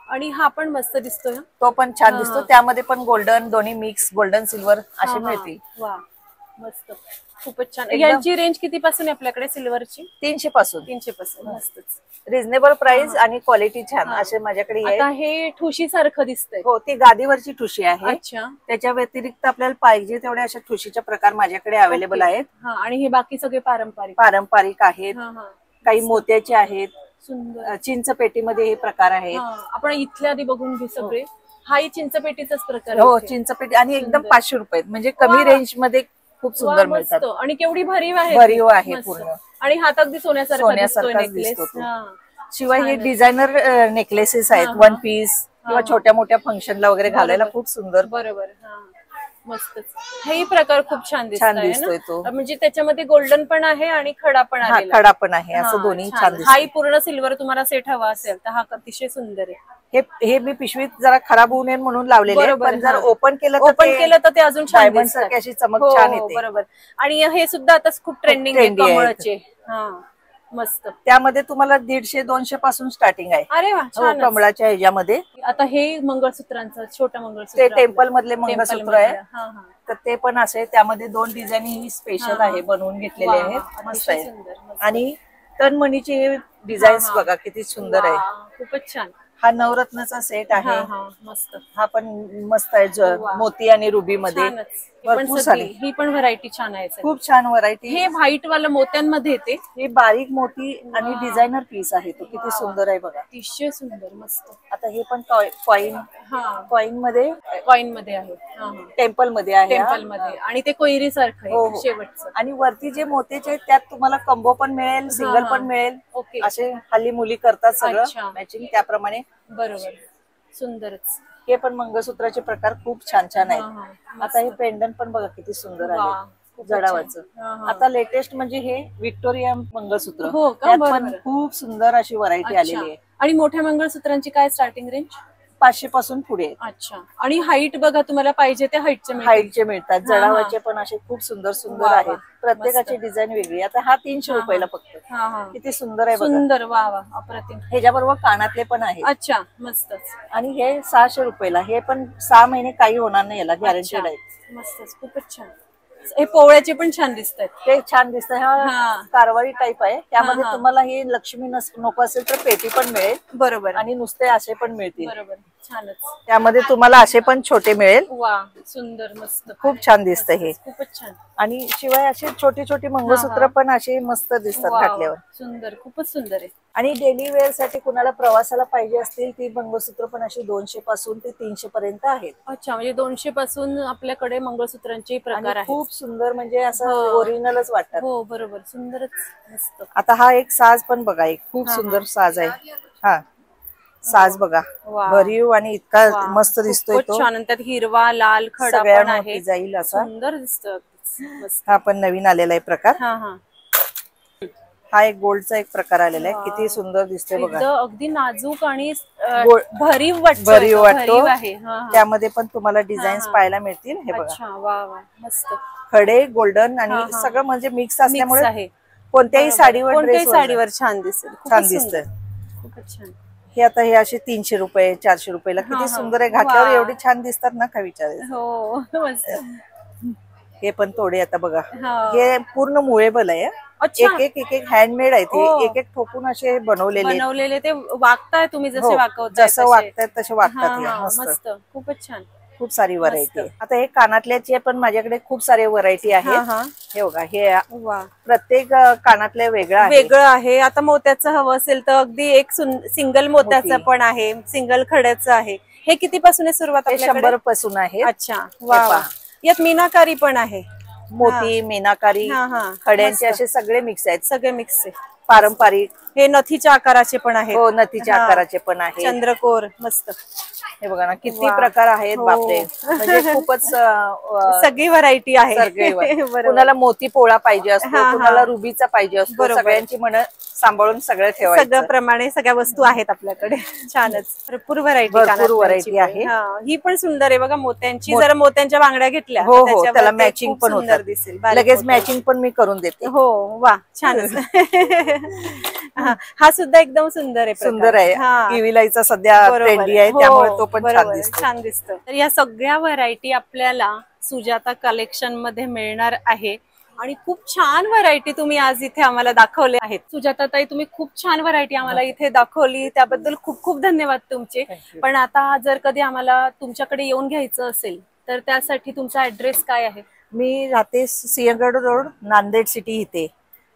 [SPEAKER 1] आणि हा पण मस्त दिसतोय,
[SPEAKER 2] तो पण छान दिसतो. त्यामध्ये पण गोल्डन, दोन्ही मिक्स, गोल्डन सिल्वर असे मिळतील.
[SPEAKER 1] वा, मस्त, खूपच छान. यांची रेंज किती पासून आहे आपल्याकडे सिल्वरची?
[SPEAKER 2] 300 पासून.
[SPEAKER 1] 300 पासून, मस्तच.
[SPEAKER 2] रिझनेबल प्राइस आणि क्वालिटी छान असे माझ्याकडे.
[SPEAKER 1] आता हे ठुशी सारखं दिसतंय.
[SPEAKER 2] हो, ती गादीवरची ठुशी आहे.
[SPEAKER 1] अच्छा.
[SPEAKER 2] त्याच्या व्यतिरिक्त आपल्याला पाहिजे तेवढे अशा ठुशीचे प्रकार माझ्याकडे अवेलेबल आहेत.
[SPEAKER 1] आणि हे बाकी सगळे
[SPEAKER 2] पारंपरिक आहेत, काही मोत्याचे आहेत.
[SPEAKER 1] सुंदर.
[SPEAKER 2] चिंचपेटीमध्ये हे प्रकार आहेत.
[SPEAKER 1] आपण इथल्या आधी बघून घेऊ सगळे. हाही चिंचपेटीचाच प्रकार.
[SPEAKER 2] हो, चिंचपेटी. आणि एकदम 500 रुपये म्हणजे कमी रेंज मध्ये खूप सुंदर मिळतात.
[SPEAKER 1] आणि केवढी भरीव आहे,
[SPEAKER 2] भरीव आहे पूर्ण.
[SPEAKER 1] आणि हात अगदी सोन्यासारखा दिसतो.
[SPEAKER 2] शिवाय हे डिझायनर नेकलेसेस आहेत, वन पीस किंवा छोट्या मोठ्या फंक्शनला वगैरे घालायला खूप सुंदर.
[SPEAKER 1] बरोबर, मस्तच. हेही प्रकार खूप छान
[SPEAKER 2] दिसतोय तो.
[SPEAKER 1] म्हणजे त्याच्यामध्ये गोल्डन पण आहे आणि खडा पण आहे.
[SPEAKER 2] खडा पण आहे, असं दोन्ही छान दिसतोय.
[SPEAKER 1] हाही पूर्ण सिल्वर तुम्हाला सेट हवा असेल तर हा अतिशय सुंदर आहे.
[SPEAKER 2] हे मी पिशवीत जरा खराब होऊ नये म्हणून लावलेले आहे, पण जर ओपन केलं
[SPEAKER 1] तर ते अजून छान
[SPEAKER 2] दिसतं, अशी चमक छान येते.
[SPEAKER 1] बरोबर. आणि हे सुद्धा आता खूप ट्रेंडिंग आहे कमळाचे. मस्त.
[SPEAKER 2] त्यामध्ये तुम्हाला 150-200 पासून स्टार्टिंग आहे.
[SPEAKER 1] अरे वा, छान.
[SPEAKER 2] कमळाच्या ह्याच्यामध्ये.
[SPEAKER 1] आता हे मंगळसूत्रांचं छोटं मंगळसूत्र,
[SPEAKER 2] ते टेम्पल मधले मंगळसूत्र आहे, तर ते पण असे त्यामध्ये 2 डिझाईन ही स्पेशल आहे, बनवून घेतलेले आहेत. मस्त आहे. आणि तनमणीचे हे डिझाईन्स बघा किती सुंदर आहे,
[SPEAKER 1] खूपच छान.
[SPEAKER 2] हा नवरत्नाचा सेट आहे.
[SPEAKER 1] मस्त.
[SPEAKER 2] हा पण मस्त आहे, मोती आणि रुबी मध्ये.
[SPEAKER 1] ही पण व्हरायटी छान आहे,
[SPEAKER 2] खूप छान व्हरायटी.
[SPEAKER 1] हे व्हाईट वाला मोत्यांमध्ये येते,
[SPEAKER 2] हे बारीक मोती आणि डिझायनर पीस आहे, तो किती सुंदर आहे बघा,
[SPEAKER 1] अतिशय सुंदर. मस्त.
[SPEAKER 2] आता हे पण कॉइन मध्ये आहे, टेम्पल मध्ये आहे,
[SPEAKER 1] टेम्पल मध्ये. आणि ते कोयरी सारखं शेवटचं.
[SPEAKER 2] आणि वरती जे मोतीचे त्यात तुम्हाला कंबो पण मिळेल, सिंगल पण मिळेल. असे हल्ली मुली करतात सगळं मॅचिंग, त्याप्रमाणे.
[SPEAKER 1] बरोबर, सुंदरच.
[SPEAKER 2] हे पण मंगळसूत्राचे प्रकार खूप छान छान आहेत. आता हे पेंडंट पण बघा किती सुंदर आहे, जडावाचं. आता लेटेस्ट म्हणजे हे व्हिक्टोरिया मंगळसूत्र, पण खूप सुंदर अशी व्हरायटी आलेली आहे.
[SPEAKER 1] आणि मोठ्या मंगळसूत्रांची काय स्टार्टिंग रेंज?
[SPEAKER 2] 500 पासून पुढे.
[SPEAKER 1] अच्छा. आणि हाईट बघा, तुम्हाला पाहिजे ते
[SPEAKER 2] हाईटचे मिळतात. जडावाचे पण असे खूप सुंदर सुंदर आहेत, प्रत्येकाची डिझाईन वेगळी. आता हा 300 रुपयाला फक्त. किती सुंदर आहे,
[SPEAKER 1] सुंदर. वा वा, अप्रतिम.
[SPEAKER 2] ह्याच्याबरोबर कानातले पण आहेत.
[SPEAKER 1] अच्छा, मस्तच.
[SPEAKER 2] आणि हे 600 रुपयाला. हे पण 6 महिने काही होणार नाही, याला गॅरंटेड आहे.
[SPEAKER 1] मस्तच, खूपच छान. हे पोवळ्याचे पण छान दिसतात,
[SPEAKER 2] ते छान दिसत. हा कारवारी टाईप आहे, त्यामध्ये तुम्हाला हे लक्ष्मी नको असेल तर पेटी पण मिळेल.
[SPEAKER 1] बरोबर.
[SPEAKER 2] आणि नुसते असे पण मिळतील.
[SPEAKER 1] बरोबर, छानच.
[SPEAKER 2] त्यामध्ये तुम्हाला असे पण छोटे मिळेल.
[SPEAKER 1] वा, सुंदर, मस्त.
[SPEAKER 2] खूप छान दिसतं हे,
[SPEAKER 1] खूपच छान.
[SPEAKER 2] आणि शिवाय असे छोटी छोटी मंगळसूत्र पण असे मस्त दिसतात घातल्यावर.
[SPEAKER 1] सुंदर, खूपच सुंदर आहे.
[SPEAKER 2] आणि डेली वेअर साठी कुणाला प्रवासाला पाहिजे असतील ती मंगळसूत्र पण अशी 200 पासून ते 300 पर्यंत आहेत.
[SPEAKER 1] अच्छा, म्हणजे 200 पासून आपल्याकडे मंगळसूत्रांचे प्रकार आहेत.
[SPEAKER 2] खूप सुंदर, म्हणजे असं ओरिजिनलच वाटतात.
[SPEAKER 1] हो, बरोबर, सुंदरच, मस्त.
[SPEAKER 2] आता हा एक साज पण बघा, एक खूप सुंदर साज आहे. हा साज बघा, भरीव आणि इतका मस्त दिसतोय तो.
[SPEAKER 1] छान. त्यात हिरवा, लाल खडा पण आहे,
[SPEAKER 2] जाईल असा
[SPEAKER 1] सुंदर दिसतो.
[SPEAKER 2] हा पण नवीन आलेला आहे प्रकार. हा एक गोल्डचा एक प्रकार आलेला आहे, किती सुंदर दिसतोय बघा,
[SPEAKER 1] अगदी नाजूक आणि भरीव वाटतो.
[SPEAKER 2] त्यामध्ये पण तुम्हाला डिझाईन्स पाहायला मिळतील. हे बघा,
[SPEAKER 1] वा वा, मस्त.
[SPEAKER 2] खडे, गोल्डन आणि सगळं म्हणजे मिक्स असल्यामुळे कोणत्याही साडीवर
[SPEAKER 1] छान दिसेल,
[SPEAKER 2] छान दिसतं.
[SPEAKER 1] खूपच छान.
[SPEAKER 2] हे आता हे असे 300 रुपये 400 रुपयाला किती सुंदर आहे, घातल्यावर एवढे छान दिसतात ना, काय विचारायचं.
[SPEAKER 1] हो, मस्त.
[SPEAKER 2] हे पण थोडे आता बघा, हे पूर्ण मुळेबल आहे. एक एक हँडमेड आहे ते, एक एक ठोकून असे बनवलेले
[SPEAKER 1] ते वागताय तुम्ही जसे वागवताय,
[SPEAKER 2] जसं वागतायत तसे वागतात.
[SPEAKER 1] मस्त, खूपच छान.
[SPEAKER 2] खूप सारी व्हरायटी. आता हे कानातल्याचे पण माझ्याकडे खूप सारे व्हरायटी आहेत. हे बघा, हे प्रत्येक कानातले वेगळं आहे.
[SPEAKER 1] आता मोत्याचं हवं असेल तर अगदी एक सिंगल मोत्याचं पण आहे, सिंगल खड्याचं आहे. हे कितीपासून आहे सुरुवात?
[SPEAKER 2] 100 पासून आहे.
[SPEAKER 1] अच्छा, वा. यात मीनाकारी पण आहे,
[SPEAKER 2] मोती, मीनाकारी, खड्यांचे असे सगळे मिक्स आहेत.
[SPEAKER 1] सगळे मिक्स आहे,
[SPEAKER 2] पारंपरिक.
[SPEAKER 1] हे नथीच्या आकाराचे पण आहेत.
[SPEAKER 2] हो, नथीच्या आकाराचे पण आहे.
[SPEAKER 1] चंद्रकोर, मस्त.
[SPEAKER 2] हे बघा ना, किती प्रकार आहेत, बापरे. म्हणजे खूपच
[SPEAKER 1] सगळी व्हरायटी आहे.
[SPEAKER 2] कुणाला मोती पोळा पाहिजे असतो, कुणाला रुबीचा पाहिजे असतो. सगळ्यांची मन सांभाळून सगळं ठेवायचं.
[SPEAKER 1] सगळ्या प्रमाणे सगळ्या वस्तू आहेत आपल्याकडे. छानच, भरपूर व्हरायटी आहे. ही पण सुंदर आहे बघा, मोत्यांची. जरा मोत्यांच्या बांगड्या घेतल्या,
[SPEAKER 2] हो, त्याला मॅचिंग पण होतं, दिसेल. लगेच मॅचिंग पण मी करून देते.
[SPEAKER 1] हो, वा, छानच. हा सुद्धा एकदम सुंदर आहे,
[SPEAKER 2] सुंदर आहे. इविलाईचा सध्या ट्रेंडी आहे, त्यामुळे तो पण
[SPEAKER 1] छान दिसतो. तर या सगळ्या व्हरायटी आपल्याला सुजाता कलेक्शन मध्ये मिळणार आहे. आणि खूप छान व्हरायटी तुम्ही आज इथे आम्हाला दाखवल्या आहेत. सुजाता ताई, तुम्ही खूप छान व्हरायटी आम्हाला इथे दाखवली, त्याबद्दल खूप खूप धन्यवाद तुमचे. पण आता जर कधी आम्हाला तुमच्याकडे येऊन घ्यायचं असेल तर त्यासाठी तुमचा ऍड्रेस काय आहे?
[SPEAKER 2] मी राहते सिंहगड रोड, नांदेड सिटी इथे.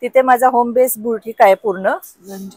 [SPEAKER 2] तिथे माझा होम बेस बुटीक आहे, पूर्ण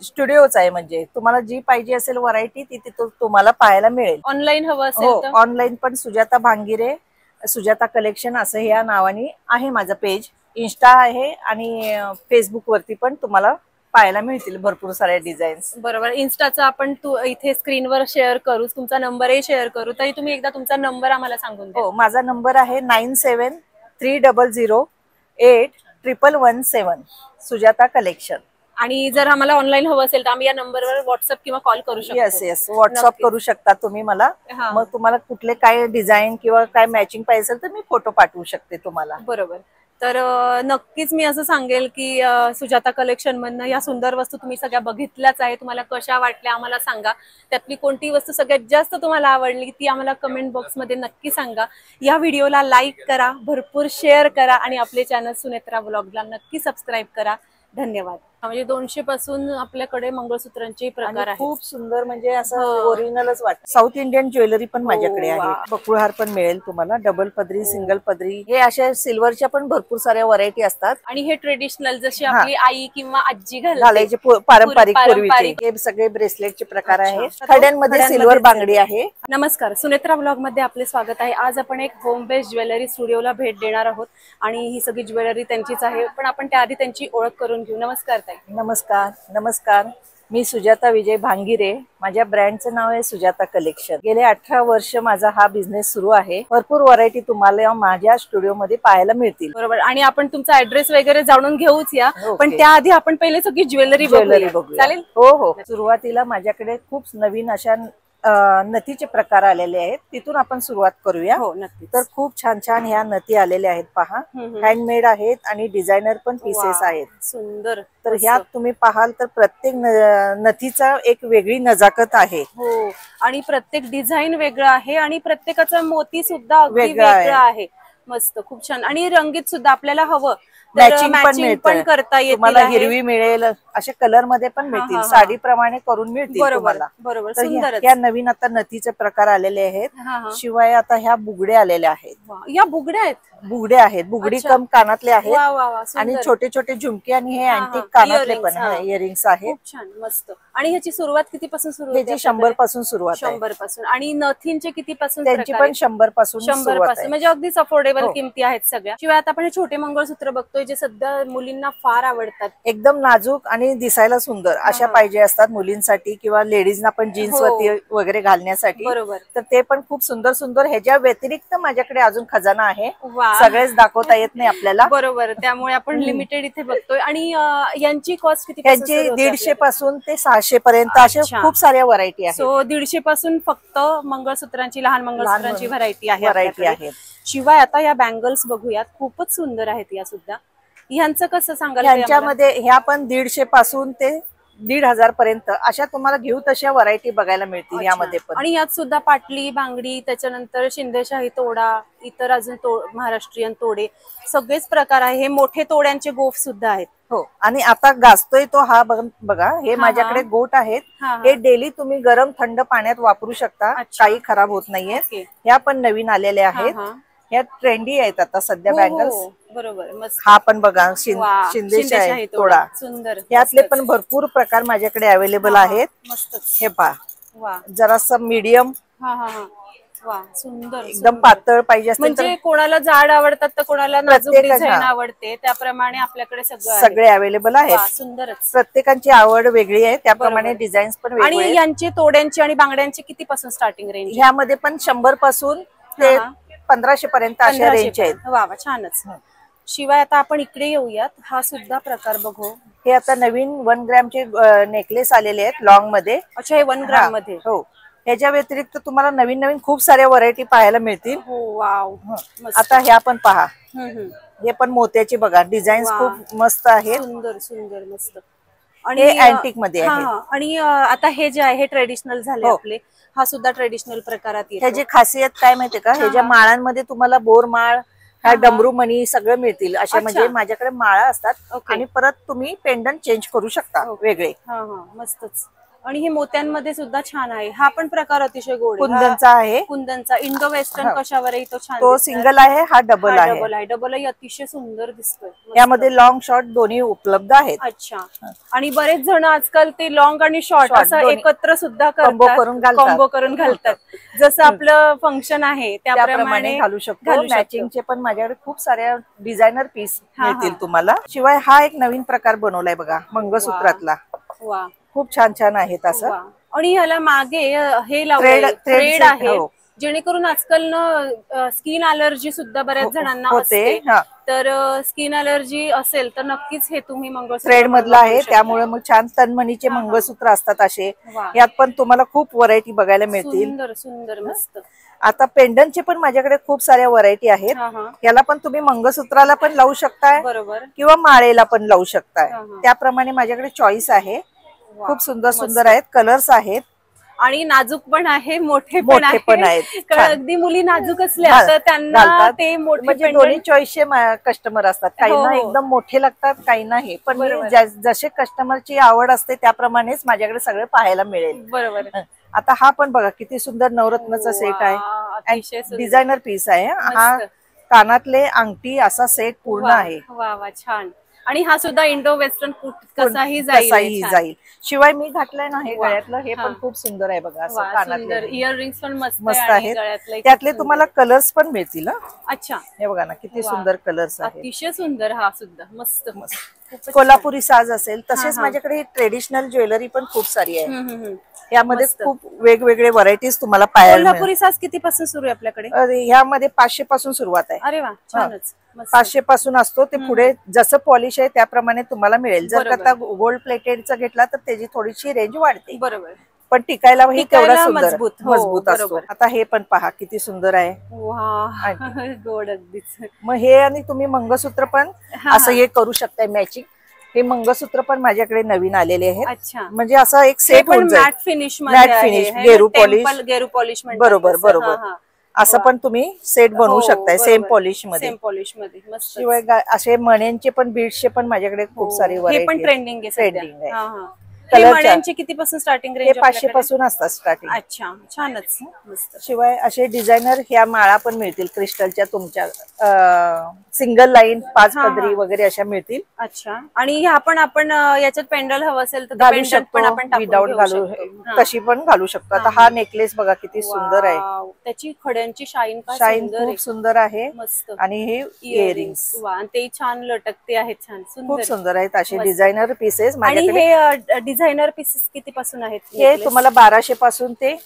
[SPEAKER 2] स्टुडिओच आहे. म्हणजे तुम्हाला जी पाहिजे असेल व्हरायटी तिथे तुम्हाला पाहायला मिळेल.
[SPEAKER 1] ऑनलाईन हवं असेल तर
[SPEAKER 2] ऑनलाईन पण सुजाता भांगिरे, सुजाता कलेक्शन असं या नावाने आहे माझं पेज. इन्स्टा आहे आणि फेसबुक वरती पण तुम्हाला पाहायला मिळतील भरपूर साऱ्या डिझाईन्स.
[SPEAKER 1] बरोबर. इन्स्टाचं आपण इथे स्क्रीनवर शेअर करू, तुमचा नंबरही शेअर करू. तरी तुम्ही एकदा तुमचा नंबर आम्हाला सांगून द्या.
[SPEAKER 2] हो, माझा नंबर आहे 9730081117. सुजाता कलेक्शन.
[SPEAKER 1] आणि जर आम्हाला ऑनलाईन हवं असेल तर आम्ही या नंबरवर व्हॉट्सअप किंवा कॉल करू शकतो.
[SPEAKER 2] येस व्हॉट्सअप करू शकता तुम्ही मला. मग तुम्हाला कुठले काय डिझाईन किंवा काय मॅचिंग पाहिजे असेल तर मी फोटो पाठवू शकते तुम्हाला.
[SPEAKER 1] बरोबर. तर नक्कीच मी असं सांगेल की सुजाता कलेक्शन मधनं या सुंदर वस्तू तुम्ही सगळ्या बघितल्याच आहे. तुम्हाला कशा वाटल्या आम्हाला सांगा. त्यातली कोणती वस्तू सगळ्यात जास्त तुम्हाला आवडली ती आम्हाला कमेंट बॉक्समध्ये नक्की सांगा. या व्हिडिओला लाईक करा, भरपूर शेअर करा आणि आपले चॅनल सुनेत्रा ब्लॉगला नक्की सबस्क्राईब करा. धन्यवाद. म्हणजे 200 पासून आपल्याकडे मंगळसूत्रांचे प्रकार आहेत.
[SPEAKER 2] खूप सुंदर, म्हणजे असं ओरिजिनलच वाटतं. साऊथ इंडियन ज्वेलरी पण माझ्याकडे आहे. बकुळहार पण मिळेल तुम्हाला, डबल पदरी, सिंगल पदरी. हे अशा सिल्वरच्या पण भरपूर साऱ्या व्हरायटी असतात.
[SPEAKER 1] आणि हे ट्रेडिशनल जशी आपली आई किंवा आजी
[SPEAKER 2] घालायचे पारंपरिक पूर्वीचे हे सगळे ब्रेसलेटचे प्रकार आहेत. खड्यांमध्ये सिल्वर बांगडी आहे.
[SPEAKER 1] नमस्कार, सुनेत्रा ब्लॉग मध्ये आपले स्वागत आहे. आज आपण एक होम बेस्ड ज्वेलरी स्टुडिओला भेट देणार आहोत आणि ही सगळी ज्वेलरी त्यांचीच आहे. पण आपण त्याआधी त्यांची ओळख करून घेऊ. नमस्कार ताई.
[SPEAKER 2] नमस्कार. मी सुजाता विजय भांगिरे. माझ्या ब्रँडचं नाव आहे सुजाता कलेक्शन. गेले 18 वर्ष माझा हा बिझनेस सुरू आहे. भरपूर व्हरायटी तुम्हाला माझ्या स्टुडिओ मध्ये पाहायला मिळतील.
[SPEAKER 1] बरोबर. आणि आपण तुमचा ऍड्रेस वगैरे जाणून घेऊच या. पण त्याआधी आपण पहिले सगळी ज्वेलरी बघूया. चालेल?
[SPEAKER 2] हो. सुरुवातीला माझ्याकडे खूप नवीन अशा नथीचे प्रकार आलेले आहेत. तिथून आपण सुरुवात करूया.
[SPEAKER 1] हो, नक्की.
[SPEAKER 2] तर खूप छान छान ह्या नथी आलेल्या आहेत. पहा, हँडमेड आहेत आणि डिझायनर पण पीसेस आहेत.
[SPEAKER 1] सुंदर.
[SPEAKER 2] तर ह्यात तुम्ही पाहाल तर प्रत्येक नथीचा एक वेगळी नजाकत आहे.
[SPEAKER 1] हो, आणि प्रत्येक डिझाईन वेगळं आहे आणि प्रत्येकाचा मोती सुद्धा वेगळा आहे. मस्त, खूप छान. आणि रंगीत सुद्धा आपल्याला हवं
[SPEAKER 2] मॅचिंग
[SPEAKER 1] पण करता येईल.
[SPEAKER 2] तुम्हाला हिरवी मिळेल, अशा कलर मध्ये पण मिळतील, साडी प्रमाणे करून मिळतील तुम्हाला.
[SPEAKER 1] बरोबर.
[SPEAKER 2] या नवीन आता नथीचे प्रकार आलेले आहेत. शिवाय आता ह्या बुगड्या आलेल्या आहेत.
[SPEAKER 1] या बुगड्या
[SPEAKER 2] आहेत. बुगडी कम कानातले आहेत आणि छोटे छोटे झुमके आणि हे अँटिक कानातले पण इयरिंग्स आहेत.
[SPEAKER 1] खूप छान, मस्त. आणि ह्याची सुरुवात कितीपासून सुरू होते?
[SPEAKER 2] 100 पासून सुरुवात आहे.
[SPEAKER 1] 100 पासून. आणि नथींचे कितीपासून?
[SPEAKER 2] त्यांची पण 100 पासून.
[SPEAKER 1] म्हणजे अगदीच अफोर्डेबल किमती आहेत सगळ्या. शिवाय आता आपण हे छोटे मंगळसूत्र बघतोय जे सध्या मुलींना फार आवडतात.
[SPEAKER 2] एकदम नाजूक आणि दिसायला सुंदर अशा पाहिजे असतात मुलींसाठी किंवा लेडीजना पण जीन्स वरती वगैरे घालण्यासाठी.
[SPEAKER 1] बरोबर.
[SPEAKER 2] तर ते पण खूप सुंदर सुंदर. ह्याच्या व्यतिरिक्त माझ्याकडे अजून खजाना आहे. सगळेच दाखवता येत नाही आपल्याला.
[SPEAKER 1] बरोबर. त्यामुळे आपण लिमिटेड इथे बघतोय. आणि यांची कॉस्ट किती?
[SPEAKER 2] यांची 150 पासून ते 600 पर्यंत अशा खूप साऱ्या व्हरायटी आहेत.
[SPEAKER 1] सो 150 पासून फक्त मंगळसूत्रांची, लहान मंगळसूत्रांची व्हरायटी आहे. शिवाय आता या बँगल्स बघूयात, खूपच सुंदर आहेत या सुद्धा. ह्यांचं कसं सांगाल?
[SPEAKER 2] यांच्यामध्ये ह्या पण 150 पासून ते 1,500 पर्यंत अशा तुम्हाला घेऊ तशा व्हरायटी बघायला मिळतील यामध्ये पण.
[SPEAKER 1] आणि यात सुद्धा पाटली, बांगडी, त्याच्यानंतर शिंदेशाही तोडा, इतर अजून महाराष्ट्रीयन तोडे, सगळेच प्रकार आहे. हे मोठे तोड्यांचे गोफ सुद्धा आहेत.
[SPEAKER 2] हो. आणि आता गाजतोय तो हा बघा, हे माझ्याकडे गोट आहेत. हे डेली तुम्ही गरम थंड पाण्यात वापरू शकता, काही खराब होत नाहीये. ह्या पण नवीन आलेल्या आहेत. ह्या ट्रेंडी आहेत आता सध्या बँगल्स.
[SPEAKER 1] बरोबर.
[SPEAKER 2] हा पण बघा शिंदेशाही तोडा.
[SPEAKER 1] सुंदर.
[SPEAKER 2] यातले पण भरपूर प्रकार माझ्याकडे अवेलेबल आहेत. हे पहा, जरासं मीडियम,
[SPEAKER 1] सुंदर,
[SPEAKER 2] एकदम पातळ पाहिजे असेल
[SPEAKER 1] म्हणजे कोणाला जाड आवडतात तर कोणाला नाजूक डिझाईन आवडते, त्याप्रमाणे आपल्याकडे सगळे
[SPEAKER 2] अवेलेबल आहेत.
[SPEAKER 1] सुंदरच.
[SPEAKER 2] प्रत्येकाची आवड वेगळी आहे, त्याप्रमाणे डिझाईन्स पण वेगळे.
[SPEAKER 1] आणि यांचे तोड्यांची आणि बांगड्यांची किती पासून स्टार्टिंग रेंज?
[SPEAKER 2] ह्यामध्ये पण 100 पासून ते 1500 पर्यंत अशा रेंज आहेत.
[SPEAKER 1] वा, छानच. शिवाय आता आपण इकडे येऊयात. हा सुद्धा प्रकार बघू.
[SPEAKER 2] हे आता नवीन 1 ग्रॅमचे नेकलेस आलेले आहेत लॉंग मध्ये.
[SPEAKER 1] अच्छा, हे 1 ग्रॅम मध्ये.
[SPEAKER 2] हो. ह्याच्या व्यतिरिक्त तुम्हाला नवीन नवीन खूप साऱ्या व्हरायटी पाहायला मिळतील.
[SPEAKER 1] वाव.
[SPEAKER 2] आता ह्या पण पहा, हे पण मोत्याची बघा, डिझाईन्स खूप मस्त आहेत.
[SPEAKER 1] सुंदर सुंदर, मस्त.
[SPEAKER 2] आणि अँटिक मध्ये आहे.
[SPEAKER 1] आणि आता हे जे आहे ट्रेडिशनल झाले आपले, हा सुद्धा ट्रेडिशनल प्रकारात येतो.
[SPEAKER 2] ह्याची खासियत काय माहितीये का? ह्याच्या माळांमध्ये तुम्हाला बोरमाळ, ह्या डमरू मणी सगळं मिळतील. अशा म्हणजे माझ्याकडे माळा असतात आणि परत तुम्ही पेंडंट चेंज करू शकता वेगळे.
[SPEAKER 1] मस्तच. आणि हे मोत्यांमध्ये सुद्धा छान आहे. हा पण प्रकार अतिशय गोड
[SPEAKER 2] कुंदनचा आहे.
[SPEAKER 1] कुंदनचा इंडो वेस्टर्न कशावरही तो छान.
[SPEAKER 2] तो सिंगल आहे, हा डबल आहे.
[SPEAKER 1] डबल आहे. डबलही अतिशय सुंदर दिसतोय.
[SPEAKER 2] यामध्ये लॉंग शॉर्ट दोन्ही उपलब्ध आहेत.
[SPEAKER 1] अच्छा. आणि बरेच जण आजकाल ते लॉंग आणि शॉर्ट असं एकत्र सुद्धा कॉम्बो करून घालतात. जसं आपलं फंक्शन आहे त्याप्रमाणे
[SPEAKER 2] घालू शकतो. मॅचिंगचे पण माझ्याकडे खूप साऱ्या डिझायनर पीस मिळतील तुम्हाला. शिवाय हा एक नवीन प्रकार बनवलाय बघा मंगळसूत्रातला.
[SPEAKER 1] वा,
[SPEAKER 2] खूप छान छान आहेत असं.
[SPEAKER 1] आणि ह्याला मागे हे लावलंय थ्रेड आहे, जेणेकरून आजकाल स्किन अलर्जी सुद्धा बऱ्याच जणांना असते. तर स्किन अलर्जी असेल तर नक्कीच हे तुम्ही मंगळसूत्र
[SPEAKER 2] थ्रेड मधलं आहे. त्यामुळे मग छान तन्मणीचे मंगळसूत्र असतात असे. यात पण तुम्हाला खूप व्हरायटी बघायला मिळतील.
[SPEAKER 1] सुंदर सुंदर मस्त.
[SPEAKER 2] आता पेंडनचे पण माझ्याकडे खूप साऱ्या व्हरायटी आहेत. याला पण तुम्ही मंगळसूत्राला पण लावू शकताय,
[SPEAKER 1] बरोबर,
[SPEAKER 2] किंवा माळेला पण लावू शकताय. त्याप्रमाणे माझ्याकडे चॉईस आहे. खूप सुंदर सुंदर आहेत, कलर्स आहेत.
[SPEAKER 1] आणि नाजूक पण आहे, मोठे पण आहेत. कारण अगदी मुली नाजूक असल्या तर त्यांना ते
[SPEAKER 2] म्हणजे दोन्ही चॉईसचे कस्टमर असतात. काहींना एकदम मोठे लागतात, काहींना हे. पण जसे कस्टमरची आवड असते त्याप्रमाणेच माझ्याकडे सगळे पाहायला मिळेल.
[SPEAKER 1] बरोबर.
[SPEAKER 2] आता हा पण बघा किती सुंदर नवरत्नाचा सेट आहे, डिझायनर पीस आहे. हा कानातले अंगठी असा सेट पूर्ण आहे.
[SPEAKER 1] वा वा, छान. आणि हा सुद्धा इंडो वेस्टर्न कसाही जाईल.
[SPEAKER 2] शिवाय मी घातलंय ना हे गळ्यातलं, हे पण खूप सुंदर आहे बघा. असं कानातले
[SPEAKER 1] इयरिंग्स पण
[SPEAKER 2] मस्त आहेत. त्यातले तुम्हाला कलर्स पण मिळतील.
[SPEAKER 1] अच्छा,
[SPEAKER 2] हे बघा ना किती सुंदर कलर्स आहेत.
[SPEAKER 1] अतिशय सुंदर. हा सुद्धा मस्त मस्त.
[SPEAKER 2] कोल्हापुरी साज असेल तसेच माझ्याकडे ट्रेडिशनल ज्वेलरी पण खूप सारी आहे. यामध्ये खूप वेगवेगळे व्हरायटीज तुम्हाला पाहायला मिळेल.
[SPEAKER 1] कोल्हापुरी साज कितीपासून सुरू आहे आपल्याकडे?
[SPEAKER 2] ह्यामध्ये 500 पासून सुरुवात आहे.
[SPEAKER 1] अरे वा, छानच.
[SPEAKER 2] 500 पासून असतो ते पुढे जसं पॉलिश आहे त्याप्रमाणे तुम्हाला मिळेल. जर आता गोल्ड प्लेटेडचा घेतला तर त्याची थोडीशी रेंज वाढते.
[SPEAKER 1] बरोबर.
[SPEAKER 2] पण टिकायला तेवढा सुंदर मजबूत असतो. आता हे पण पहा किती सुंदर आहे.
[SPEAKER 1] गोड अगदीच.
[SPEAKER 2] मग हे आणि तुम्ही मंगळसूत्र पण असं हे करू शकताय मॅचिंग. हे मंगळसूत्र पण माझ्याकडे नवीन आलेले आहेत.
[SPEAKER 1] अच्छा,
[SPEAKER 2] म्हणजे असा एक सेट होऊन जाईल.
[SPEAKER 1] मॅट फिनिश गेरू पॉलिश.
[SPEAKER 2] बरोबर बरोबर. असं पण तुम्ही सेट बनवू शकताय सेम पॉलिश मध्ये. शिवाय असे मण्यांचे पण बीड्सचे पण माझ्याकडे खूप सारी व्हरायटी
[SPEAKER 1] पण ट्रेंडिंग आहे.
[SPEAKER 2] कलरचे
[SPEAKER 1] कितीपासून स्टार्टिंग
[SPEAKER 2] रेंज? 500 पासून असतात स्टार्टिंग.
[SPEAKER 1] अच्छा, छानच मस्त.
[SPEAKER 2] शिवाय असे डिझायनर ह्या माळा पण मिळतील क्रिस्टलच्या तुमच्या सिंगल लाईन 5 पदरी वगैरे अशा मिळतील.
[SPEAKER 1] अच्छा. आणि ह्या पण आपण याच्यात पेंडल हवं असेल तर
[SPEAKER 2] घालू शकतो, विदाउट घालू तशी पण घालू शकतो. आता हा नेकलेस बघा किती सुंदर आहे.
[SPEAKER 1] त्याची खड्यांची शाईन
[SPEAKER 2] खूप सुंदर आहे.
[SPEAKER 1] मस्त.
[SPEAKER 2] आणि हे इयरिंग्स
[SPEAKER 1] ते छान लटकते आहेत. छान
[SPEAKER 2] खूप सुंदर आहेत असे डिझायनर पीसेस.
[SPEAKER 1] आणि हे डिझायनर पीसेस कितीपासून आहेत?
[SPEAKER 2] हे तुम्हाला 1200 पासून ते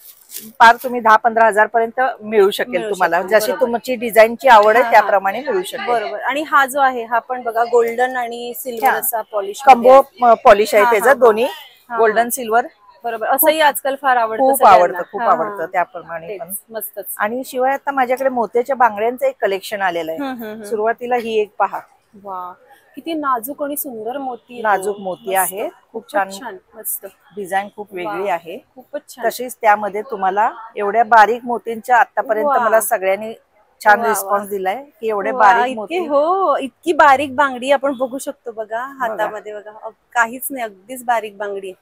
[SPEAKER 2] पार तुम्ही 10-15 हजार पर्यंत मिळू शकेल तुम्हाला. जशी तुमची डिझाईनची आवड आहे त्याप्रमाणे मिळू शकेल.
[SPEAKER 1] बरोबर. आणि हा जो आहे हा पण बघा गोल्डन आणि सिल्वर असा पॉलिश,
[SPEAKER 2] कंबो पॉलिश आहे त्याचं, दोन्ही गोल्डन सिल्वर.
[SPEAKER 1] बरोबर. असंही आजकाल फार आवडतं,
[SPEAKER 2] खूप आवडतं त्याप्रमाणे पण
[SPEAKER 1] मस्तच.
[SPEAKER 2] आणि शिवाय आता माझ्याकडे मोत्याच्या बांगड्यांचं एक कलेक्शन आलेलं आहे. सुरुवातीला ही एक पहा.
[SPEAKER 1] वा, किती नाजूक आणि सुंदर मोती.
[SPEAKER 2] नाजूक मोती आहेत. खूप छान
[SPEAKER 1] मस्त
[SPEAKER 2] डिझाईन, खूप वेगळी आहे.
[SPEAKER 1] खूपच छान.
[SPEAKER 2] तशीच त्यामध्ये तुम्हाला एवढ्या बारीक मोतींच्या आतापर्यंत मला सगळ्यांनी छान रिस्पॉन्स दिलाय की एवढे बारीक मोती.
[SPEAKER 1] हो, इतकी बारीक बांगडी आपण बघू शकतो बघा हातामध्ये. बघा काहीच नाही, अगदीच बारीक बांगडी.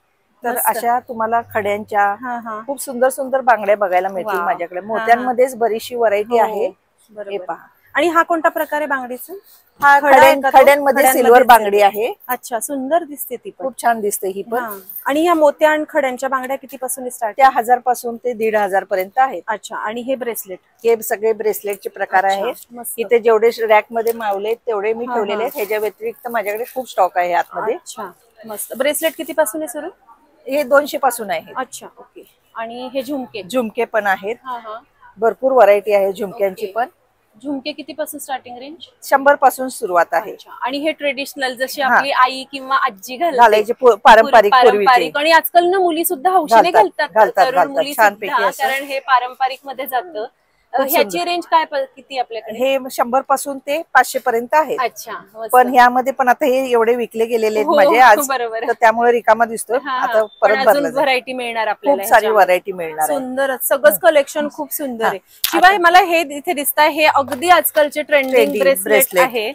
[SPEAKER 2] तर अशा तुम्हाला खड्यांच्या खूप सुंदर सुंदर बांगड्या बघायला मिळतील माझ्याकडे. मोत्यांमध्येच बरीचशी व्हरायटी आहे. हे पहा.
[SPEAKER 1] आणि हा कोणता प्रकार आहे बांगडीचा?
[SPEAKER 2] हा खड्यांमध्ये सिल्वर बांगडी आहे.
[SPEAKER 1] अच्छा, सुंदर दिसते ती पण.
[SPEAKER 2] खूप छान दिसते ही पण.
[SPEAKER 1] आणि ह्या मोत्या आणि खड्यांच्या बांगड्या कितीपासून स्टार्ट?
[SPEAKER 2] त्या 1000 पासून ते 1500 पर्यंत आहेत.
[SPEAKER 1] अच्छा. आणि हे ब्रेसलेट?
[SPEAKER 2] हे सगळे ब्रेसलेटचे प्रकार आहेत. इथे जेवढे रॅक मध्ये मावले तेवढे मी ठेवलेले आहेत. ह्याच्या व्यतिरिक्त माझ्याकडे खूप स्टॉक आहे आतमध्ये.
[SPEAKER 1] अच्छा, मस्त. ब्रेसलेट कितीपासून आहे सुरू?
[SPEAKER 2] हे 200 पासून आहे.
[SPEAKER 1] अच्छा, ओके. आणि हे
[SPEAKER 2] झुमके पण आहेत. भरपूर व्हरायटी आहे झुमक्यांची पण.
[SPEAKER 1] झुमके कितीपासून स्टार्टिंग रेंज?
[SPEAKER 2] 100 पासून सुरुवात आहे.
[SPEAKER 1] आणि हे ट्रेडिशनल जशी आपली आई किंवा आजी
[SPEAKER 2] घालायचे पारंपरिक.
[SPEAKER 1] आणि आजकाल ना मुली सुद्धा हौशीने घालतात, तरुण मुली सुद्धा, कारण हे पारंपरिक मध्ये जातं. ह्याची रेंज काय किती आपल्याकडे?
[SPEAKER 2] हे 100 पासून ते 500 पर्यंत आहे.
[SPEAKER 1] अच्छा.
[SPEAKER 2] पण ह्यामध्ये पण आता हे एवढे विकले गेलेले आहेत माझे आज, तर त्यामुळे रिकामा दिसतोय. आता परत भरलं.
[SPEAKER 1] व्हरायटी मिळणार आपल्याला,
[SPEAKER 2] खूप सारी व्हरायटी मिळणार.
[SPEAKER 1] सुंदर सगळंच कलेक्शन खूप सुंदर आहे. शिवाय मला हे इथे दिसत आहे, हे अगदी आजकालचे ट्रेंडिंग ब्रेसलेट आहे.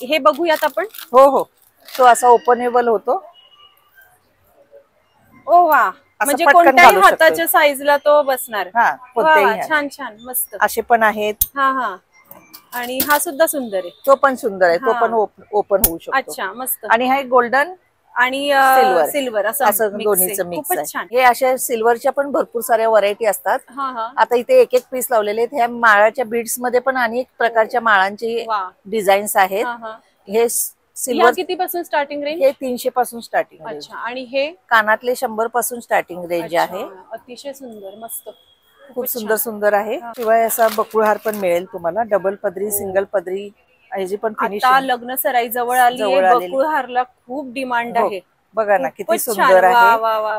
[SPEAKER 1] हे बघूयात आपण.
[SPEAKER 2] हो, तो असा ओपनेबल होतो.
[SPEAKER 1] ओ वा, म्हणजे कोणत्याही हाताच्या साईजला तो बसणार. छान छान मस्त
[SPEAKER 2] असे पण आहेत.
[SPEAKER 1] आणि हा सुद्धा सुंदर आहे.
[SPEAKER 2] तो पण सुंदर आहे, तो पण ओपन होऊ शकतो.
[SPEAKER 1] अच्छा मस्त.
[SPEAKER 2] आणि हा गोल्डन
[SPEAKER 1] आणि सिल्वर असं
[SPEAKER 2] दोन्हीचं मिक्स आहे. हे अशा सिल्वरच्या पण भरपूर साऱ्या व्हरायटी असतात. आता इथे एक एक पीस लावलेले आहेत. ह्या माळाच्या बीड्स मध्ये पण अनेक प्रकारच्या माळांची डिझाईन्स आहेत. हे सिल्वर
[SPEAKER 1] किती पासून स्टार्टिंग रेंज?
[SPEAKER 2] हे 300 पासून स्टार्टिंग रेंज.
[SPEAKER 1] अच्छा. आणि हे
[SPEAKER 2] कानातले 100 पासून स्टार्टिंग रेंज आहे.
[SPEAKER 1] अतिशय सुंदर मस्त,
[SPEAKER 2] खूप सुंदर सुंदर आहे. शिवाय असा बकुळहार पण मिळेल तुम्हाला, डबल पदरी, सिंगल पदरी. ह्याची पण फिनिशिंग.
[SPEAKER 1] आता लग्न सराई जवळ आली, बकुळहारला खूप डिमांड आहे.
[SPEAKER 2] बघा ना किती सुंदर आहे.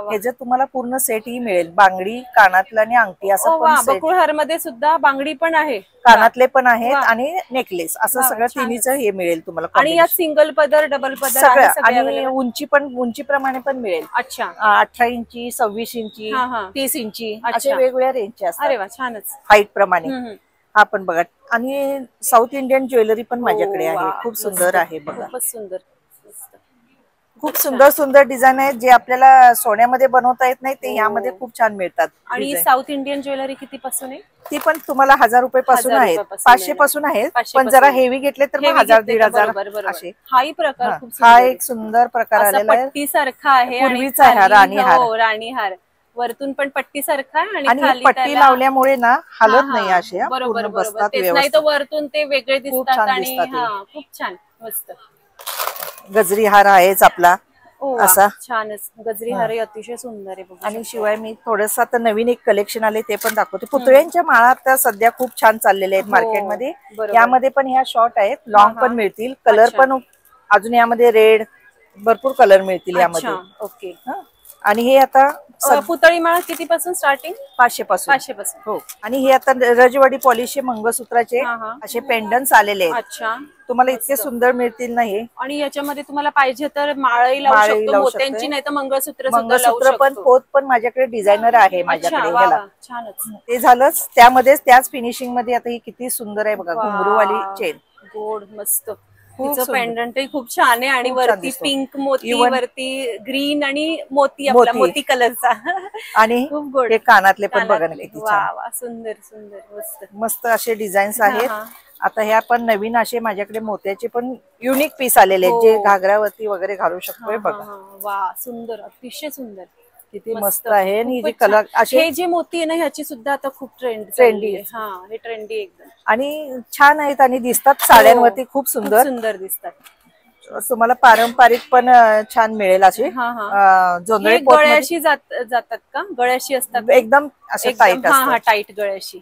[SPEAKER 2] ह्याच्यात तुम्हाला पूर्ण सेट ही मिळेल, बांगडी, कानातला आणि अंगठी असं पण.
[SPEAKER 1] बकुळहार मध्ये सुद्धा बांगडी पण आहे,
[SPEAKER 2] कानातले पण आहेत आणि नेकलेस असं सगळं तिन्हीचं हे मिळेल तुम्हाला.
[SPEAKER 1] आणि यात सिंगल पदर, डबल पदर
[SPEAKER 2] सगळं. आणि उंची प्रमाणे पण मिळेल.
[SPEAKER 1] अच्छा.
[SPEAKER 2] 18 इंची, 26 इंची, 30 इंची असे वेगवेगळ्या रेंजचे असतात.
[SPEAKER 1] अरे वा, छानच.
[SPEAKER 2] हाईट प्रमाणे. हा पण बघा. आणि साऊथ इंडियन ज्वेलरी पण माझ्याकडे आहे, खूप सुंदर आहे बघा.
[SPEAKER 1] खूपच सुंदर,
[SPEAKER 2] खूप सुंदर सुंदर डिझाईन आहेत जे आपल्याला सोन्यामध्ये बनवता येत नाही, ते यामध्ये खूप छान मिळतात.
[SPEAKER 1] आणि साऊथ इंडियन ज्वेलरी किती पासून आहे?
[SPEAKER 2] ती पण तुम्हाला 1000 रुपये पासून आहेत, 500 पासून आहेत. पण जरा हेवी घेतले तर 1000-1500 असे.
[SPEAKER 1] हाही प्रकार
[SPEAKER 2] हा एक सुंदर प्रकार आलेला आहे.
[SPEAKER 1] पट्टी सारखा आहे,
[SPEAKER 2] पूर्वीचा आहे
[SPEAKER 1] राणीहार. वरतून पण पट्टी सारखा आहे
[SPEAKER 2] आणि पट्टी लावल्यामुळे ना हालत नाही असे.
[SPEAKER 1] बरोबर बसतात. नाही तर वरतून ते वेगळे दिसतात. आणि खूप छान मस्त.
[SPEAKER 2] गजरी हार आहेच आपला असा.
[SPEAKER 1] छानच गजरी हार अतिशय सुंदर आहे.
[SPEAKER 2] आणि शिवाय मी थोडस आता नवीन एक कलेक्शन आले ते पण दाखवते. पुतळ्यांच्या माळा आता सध्या खूप छान चाललेल्या आहेत मार्केटमध्ये. यामध्ये पण ह्या शॉर्ट आहेत, लॉंग पण मिळतील. कलर पण अजून यामध्ये रेड भरपूर कलर मिळतील यामध्ये.
[SPEAKER 1] ओके.
[SPEAKER 2] आणि हे आता
[SPEAKER 1] पुतळी माळा किती पासून स्टार्टिंग?
[SPEAKER 2] 500 पासून.
[SPEAKER 1] 500 पासून.
[SPEAKER 2] हो. आणि हे आता रजवाडी पॉलिशचे मंगळसूत्राचे असे पेंडन्ट्स आलेले आहेत.
[SPEAKER 1] अच्छा.
[SPEAKER 2] तुम्हाला इतके सुंदर मिळतील ना हे.
[SPEAKER 1] आणि याच्यामध्ये तुम्हाला पाहिजे तर माळही लावू शकतो, मोत्यांची, नाही तर
[SPEAKER 2] मंगळसूत्र पण, पोत पण माझ्याकडे डिझायनर आहे माझ्याकडे.
[SPEAKER 1] छानच.
[SPEAKER 2] ते झालंच. त्यामध्येच त्याच फिनिशिंग मध्ये आता ही किती सुंदर आहे बघा, घुंगरूवाली चेन.
[SPEAKER 1] गोड मस्त. तिचं पेंडंटही खूप छान आहे. आणि वरती पिंक मोती, वरती ग्रीन आणि मोती, आपला मोती कलरचा.
[SPEAKER 2] आणि
[SPEAKER 1] खूप गोड.
[SPEAKER 2] हे कानातले पण बघा ना किती छान.
[SPEAKER 1] सुंदर सुंदर मस्त
[SPEAKER 2] मस्त असे डिझाईन्स आहेत. आता ह्या पण नवीन असे माझ्याकडे मोत्याचे पण युनिक पीस आलेले आहेत, जे घागरावरती वगैरे घालू शकतोय बघा.
[SPEAKER 1] वा, सुंदर, अतिशय सुंदर.
[SPEAKER 2] किती मस्त आहे. आणि हे कलर असे,
[SPEAKER 1] हे जे मोती आहे ना, ह्याची सुद्धा आता खूप ट्रेंडी आहे. हे ट्रेंडी एकदम. आणि
[SPEAKER 2] छान आहेत आणि दिसतात साड्यांवरती खूप सुंदर
[SPEAKER 1] सुंदर दिसतात.
[SPEAKER 2] तुम्हाला पारंपरिक पण छान मिळेल असे.
[SPEAKER 1] जोंधळे गळ्याशी जातात का? गळ्याशी असतात
[SPEAKER 2] एकदम असे टाईट असतात.
[SPEAKER 1] टाईट गळ्याशी.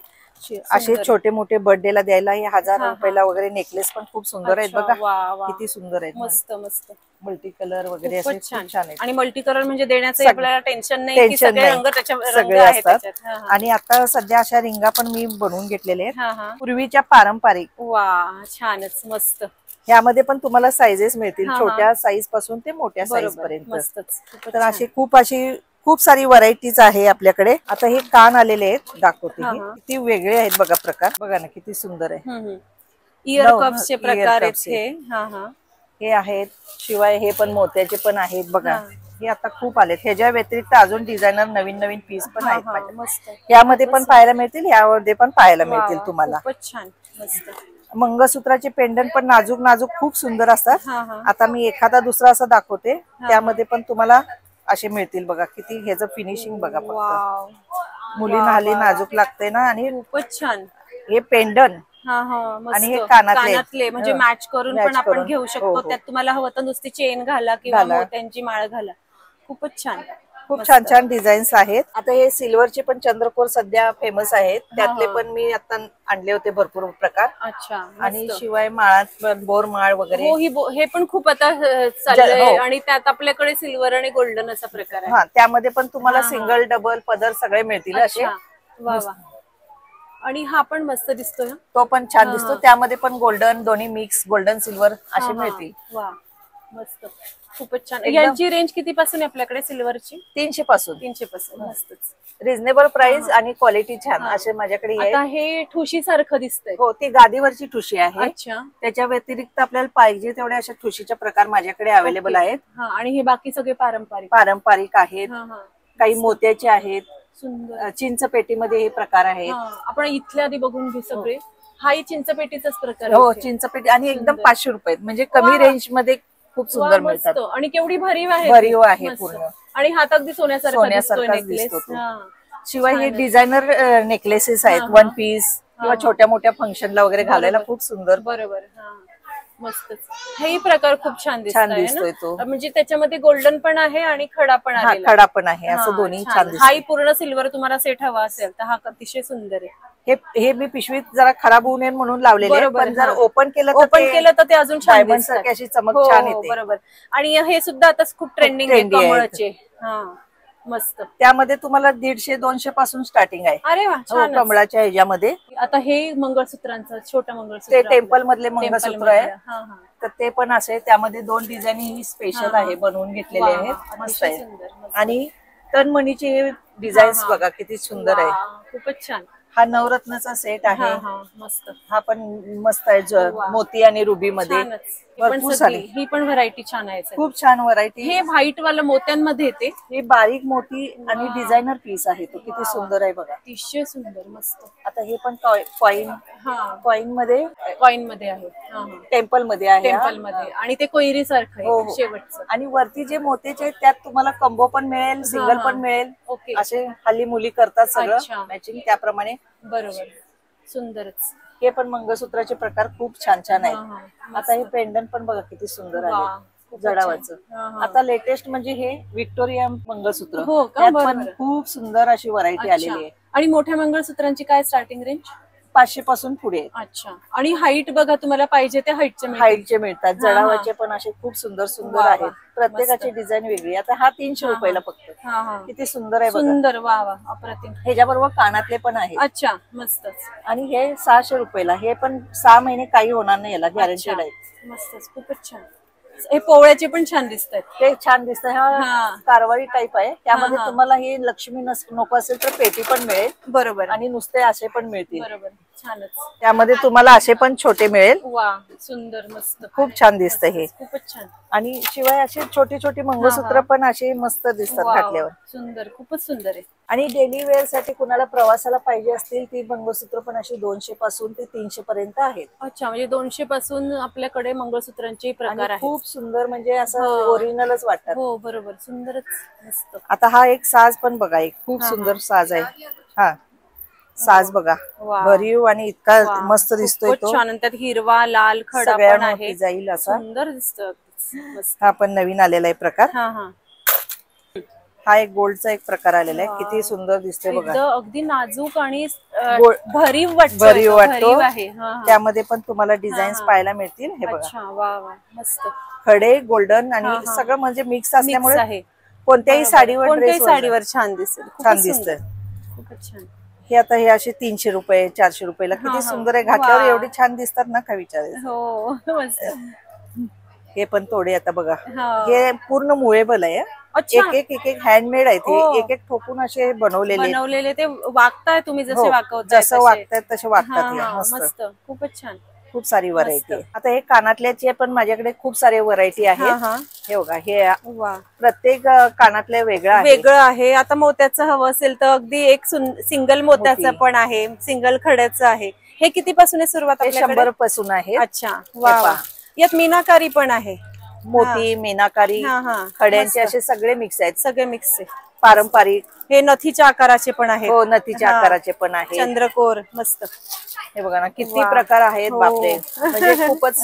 [SPEAKER 2] असे छोटे मोठे बर्थडेला द्यायला हे 1000 रुपयाला वगैरे नेकलेस पण खूप सुंदर आहेत बघा. किती सुंदर आहेत.
[SPEAKER 1] मस्त मस्त.
[SPEAKER 2] मल्टी कलर वगैरे असे छान आहेत.
[SPEAKER 1] आणि मल्टी कलर म्हणजे देण्याचं आपल्याला टेन्शन नाही, सगळे रंग
[SPEAKER 2] सगळे असतात. आणि आता सध्या अशा रिंगा पण मी बनवून घेतलेले आहेत, पूर्वीच्या पारंपरिक.
[SPEAKER 1] वा, छानच मस्त.
[SPEAKER 2] यामध्ये पण तुम्हाला साईजेस मिळतील, छोट्या साईज पासून ते मोठ्या साईज पर्यंत. तर अशी खूप सारी व्हरायटीज आहे आपल्याकडे. आता हे कान आलेले आहेत, दाखवते. किती वेगळे आहेत बघा प्रकार. बघा ना किती सुंदर आहे.
[SPEAKER 1] इयर कप्सचे प्रकार
[SPEAKER 2] हे आहेत. शिवाय हे पण मोत्याचे पण आहेत बघा. हे आता खूप आलेत. ह्याच्या व्यतिरिक्त अजून डिझायनर नवीन नवीन पीस पण आहेत. यामध्ये पण पाहायला मिळतील, यामध्ये पण पाहायला मिळतील तुम्हाला.
[SPEAKER 1] छान मस्त.
[SPEAKER 2] मंगळसूत्राचे पेंडंट पण नाजूक नाजूक खूप सुंदर असतात. आता मी एखादा दुसरा असं दाखवते, त्यामध्ये पण तुम्हाला असे मिळतील बघा. किती ह्याचं फिनिशिंग बघा. मुलींना हल्ली नाजूक लागते ना. आणि
[SPEAKER 1] खूपच छान
[SPEAKER 2] हे पेंडंट आणि हे
[SPEAKER 1] कानातले म्हणजे मॅच करून पण आपण घेऊ शकतो. त्यात तुम्हाला हवं तर नुसती चेन घाला किंवा मोत्यांची माळ घाला. खूपच छान.
[SPEAKER 2] खूप छान छान डिझाईन्स आहेत. आता हे सिल्वरचे पण चंद्रकोर सध्या फेमस आहेत. त्यातले पण मी आता आणले होते भरपूर प्रकार.
[SPEAKER 1] अच्छा.
[SPEAKER 2] आणि शिवाय माळात बोरमाळ वगैरे.
[SPEAKER 1] हे पण खूप आता चाललंय. आणि त्यात आपल्याकडे सिल्वर आणि गोल्डन असा प्रकार आहे.
[SPEAKER 2] त्यामध्ये पण तुम्हाला सिंगल, डबल, पदर सगळे मिळतील असे.
[SPEAKER 1] आणि हा पण मस्त दिसतोय.
[SPEAKER 2] तो पण छान दिसतो. त्यामध्ये पण गोल्डन, दोन्ही मिक्स, गोल्डन सिल्वर असे मिळतील.
[SPEAKER 1] वा, मस्त. खूपच छान. यांची रेंज किती पासून आहे आपल्याकडे सिल्वरची?
[SPEAKER 2] 300 पासून.
[SPEAKER 1] 300 पासून. मस्तच.
[SPEAKER 2] रिझनेबल प्राइस आणि क्वालिटी छान असे माझ्याकडे.
[SPEAKER 1] आता हे ठुशी सारखं दिसतंय.
[SPEAKER 2] हो, ती गादीवरची ठुशी आहे.
[SPEAKER 1] अच्छा.
[SPEAKER 2] त्याच्या व्यतिरिक्त आपल्याला पाहिजे तेवढे अशा ठुशीचे प्रकार माझ्याकडे अवेलेबल आहेत.
[SPEAKER 1] आणि हे बाकी सगळे पारंपरिक
[SPEAKER 2] आहेत. काही मोत्याचे आहेत,
[SPEAKER 1] सुंदर.
[SPEAKER 2] चिंचपेटीमध्ये हे प्रकार आहेत.
[SPEAKER 1] आपण इथल्या आधी बघून घेऊ सगळे. हाही चिंचपेटीचाच प्रकार
[SPEAKER 2] हो, चिंचपेटी आणि एकदम 500 रुपये म्हणजे कमी रेंज मध्ये खूप सुंदर मिळतात.
[SPEAKER 1] आणि केवढी भरीव आहे,
[SPEAKER 2] भरीव आहे पूर्ण.
[SPEAKER 1] आणि हात अगदी सोन्यासारखा
[SPEAKER 2] दिसतो. शिवाय हे डिझायनर नेकलेसेस आहेत, वन पीस किंवा छोट्या मोठ्या फंक्शनला वगैरे घालायला खूप सुंदर.
[SPEAKER 1] बरोबर. मस्तच. हेही प्रकार खूप छान
[SPEAKER 2] दिसतोय तो.
[SPEAKER 1] म्हणजे त्याच्यामध्ये गोल्डन पण आहे आणि खडा पण आहे.
[SPEAKER 2] खडा पण आहे, असं दोन्ही छान दिसतं.
[SPEAKER 1] हाही पूर्ण सिल्वर तुम्हाला सेट हवा असेल तर हा अतिशय सुंदर आहे.
[SPEAKER 2] हे मी पिशवीत जरा खराब होऊ नये म्हणून लावलेले, पण जर ओपन केलं
[SPEAKER 1] तर ते अजून छान दिसतं.
[SPEAKER 2] अशी चमक छान येते.
[SPEAKER 1] बरोबर. आणि हे सुद्धा आता खूप ट्रेंडिंग आहे कमळाचे. मस्त.
[SPEAKER 2] त्यामध्ये तुम्हाला 150-200 पासून स्टार्टिंग आहे.
[SPEAKER 1] अरे वा, छान.
[SPEAKER 2] कमळाच्या ह्याच्यामध्ये.
[SPEAKER 1] आता हे मंगळसूत्रांचं छोटं मंगळसूत्र,
[SPEAKER 2] ते टेम्पल मधले मंगळसूत्र आहे, तर ते पण असे त्यामध्ये 2 डिझाईन ही स्पेशल आहे, बनवून घेतलेले आहेत. मस्त आहे. आणि तनमणीचे डिझाईन्स बघा किती सुंदर आहे.
[SPEAKER 1] खूपच छान.
[SPEAKER 2] हा नवरत्नाचा सेट आहे.
[SPEAKER 1] मस्त.
[SPEAKER 2] हा पण मस्त आहे, मोती आणि रुबी मध्ये.
[SPEAKER 1] ही पण व्हरायटी छान आहे.
[SPEAKER 2] खूप छान व्हरायटी.
[SPEAKER 1] हे व्हाईट वाला मोत्यांमध्ये येते.
[SPEAKER 2] हे बारीक मोती आणि डिझायनर पीस आहे, तो किती सुंदर आहे बघा.
[SPEAKER 1] अतिशय सुंदर. मस्त.
[SPEAKER 2] आता हे पण कॉइन मध्ये आहे, टेम्पल मध्ये आहे. आणि
[SPEAKER 1] ते कोयरी सारखं शेवटचं.
[SPEAKER 2] आणि वरती जे मोत्याचे आहेत त्यात तुम्हाला कंबो पण मिळेल, सिंगल पण मिळेल. असे हल्ली मुली करतात सगळं मॅचिंग, त्याप्रमाणे.
[SPEAKER 1] बरोबर. सुंदरच.
[SPEAKER 2] हे पण मंगळसूत्राचे प्रकार खूप छान छान आहेत. आता हे पेंडंट पण बघा किती सुंदर आहे, जडावाचं. आता लेटेस्ट म्हणजे हे व्हिक्टोरिया मंगळसूत्र, पण खूप सुंदर अशी व्हरायटी आलेली आहे.
[SPEAKER 1] आणि मोठ्या मंगळसूत्रांची काय स्टार्टिंग रेंज?
[SPEAKER 2] 500 पासून पुढे.
[SPEAKER 1] अच्छा. आणि हाईट बघा, तुम्हाला पाहिजे ते
[SPEAKER 2] हाईटचे मिळतात. जडावाचे पण असे खूप सुंदर सुंदर आहेत. प्रत्येकाची डिझाईन वेगळी. आता हा 300 रुपयाला फक्त. किती सुंदर आहे,
[SPEAKER 1] सुंदर. वा वा, अप्रतिम.
[SPEAKER 2] ह्याच्याबरोबर कानातले पण आहेत.
[SPEAKER 1] अच्छा, मस्तच.
[SPEAKER 2] आणि हे 600 रुपयाला. हे पण 6 महिने काही होणार नाही, याला गॅरंटेड आहे.
[SPEAKER 1] मस्तच, खूपच छान. हे पोवळ्याचे पण छान दिसत आहेत.
[SPEAKER 2] ते छान दिसत. हा कारवाई टाईप आहे. त्यामध्ये तुम्हाला ही लक्ष्मी नको असेल तर पेटी पण मिळेल.
[SPEAKER 1] बरोबर.
[SPEAKER 2] आणि नुसते असे पण मिळतील.
[SPEAKER 1] बरोबर. छानच.
[SPEAKER 2] त्यामध्ये तुम्हाला असे पण छोटे मिळेल.
[SPEAKER 1] वा, सुंदर. मस्त.
[SPEAKER 2] खूप छान दिसतं हे.
[SPEAKER 1] खूपच छान.
[SPEAKER 2] आणि शिवाय असे छोटे छोटे मंगळसूत्र पण असे मस्त दिसतात घातल्यावर.
[SPEAKER 1] सुंदर, खूपच सुंदर आहे.
[SPEAKER 2] आणि डेली वेअर साठी कुणाला प्रवासाला पाहिजे असतील ती मंगळसूत्र पण अशी 200 पासून ते 300 पर्यंत आहेत.
[SPEAKER 1] अच्छा, म्हणजे 200 पासून आपल्याकडे मंगळसूत्रांचे प्रकार आहेत.
[SPEAKER 2] खूप सुंदर, म्हणजे असं ओरिजिनलच वाटतात.
[SPEAKER 1] हो, बरोबर. सुंदरच. मस्त.
[SPEAKER 2] आता हा एक साज पण बघा, एक खूप सुंदर साज आहे. हा साज बघा, भरीव आणि इतका मस्त दिसतोय तो.
[SPEAKER 1] छान. त्यात हिरवा, लाल खडा पण आहे.
[SPEAKER 2] जाईल असा
[SPEAKER 1] सुंदर दिसतो.
[SPEAKER 2] हा पण नवीन आलेला आहे प्रकार. हा एक गोल्डचा एक प्रकार आलेला आहे. किती सुंदर दिसतोय बघा.
[SPEAKER 1] अगदी नाजूक आणि भरीव वाटतो.
[SPEAKER 2] त्यामध्ये पण तुम्हाला डिझाईन्स पाहायला मिळतील. हे बघा.
[SPEAKER 1] वा वा, मस्त.
[SPEAKER 2] खडे, गोल्डन आणि सगळं म्हणजे मिक्स असल्यामुळे कोणत्याही साडीवर
[SPEAKER 1] छान दिसेल.
[SPEAKER 2] छान दिसतंय.
[SPEAKER 1] खूपच छान.
[SPEAKER 2] हे आता हे असे 300 रुपये 400 रुपयाला किती सुंदर आहे. घातल्यावर एवढे छान दिसतात ना, काय विचारायचं.
[SPEAKER 1] हो, मस्त.
[SPEAKER 2] हे पण थोडे आता बघा, हे पूर्ण मुळेबल आहे. एक एक हँडमेड आहे ते. एक एक ठोकून असे बनवलेले
[SPEAKER 1] ते वागताय तुम्ही जसे वागवताय,
[SPEAKER 2] जसं वागतायत तसे वागतात.
[SPEAKER 1] मस्त. खूपच छान.
[SPEAKER 2] खूप सारी व्हरायटी आहे. आता हे कानातल्याचे पण माझ्याकडे खूप सारे व्हरायटी आहेत. हे बघा, हे प्रत्येक कानातले वेगळं आहे.
[SPEAKER 1] आता मोत्याचं हवं असेल तर अगदी एक सिंगल मोत्याचं पण आहे, सिंगल खड्याचं आहे. हे किती पासून सुरुवात?
[SPEAKER 2] 100 पासून आहे.
[SPEAKER 1] अच्छा, वा. यात मीनाकारी पण आहे.
[SPEAKER 2] मोती, मीनाकारी, खड्यांचे असे सगळे मिक्स आहेत.
[SPEAKER 1] सगळे मिक्स आहे.
[SPEAKER 2] पारंपरिक.
[SPEAKER 1] हे नथीच्या आकाराचे पण आहे.
[SPEAKER 2] हो, नथीच्या आकाराचे पण आहे.
[SPEAKER 1] चंद्रकोर. मस्त.
[SPEAKER 2] हे बघा ना, किती प्रकार आहेत. बापरे, म्हणजे खूपच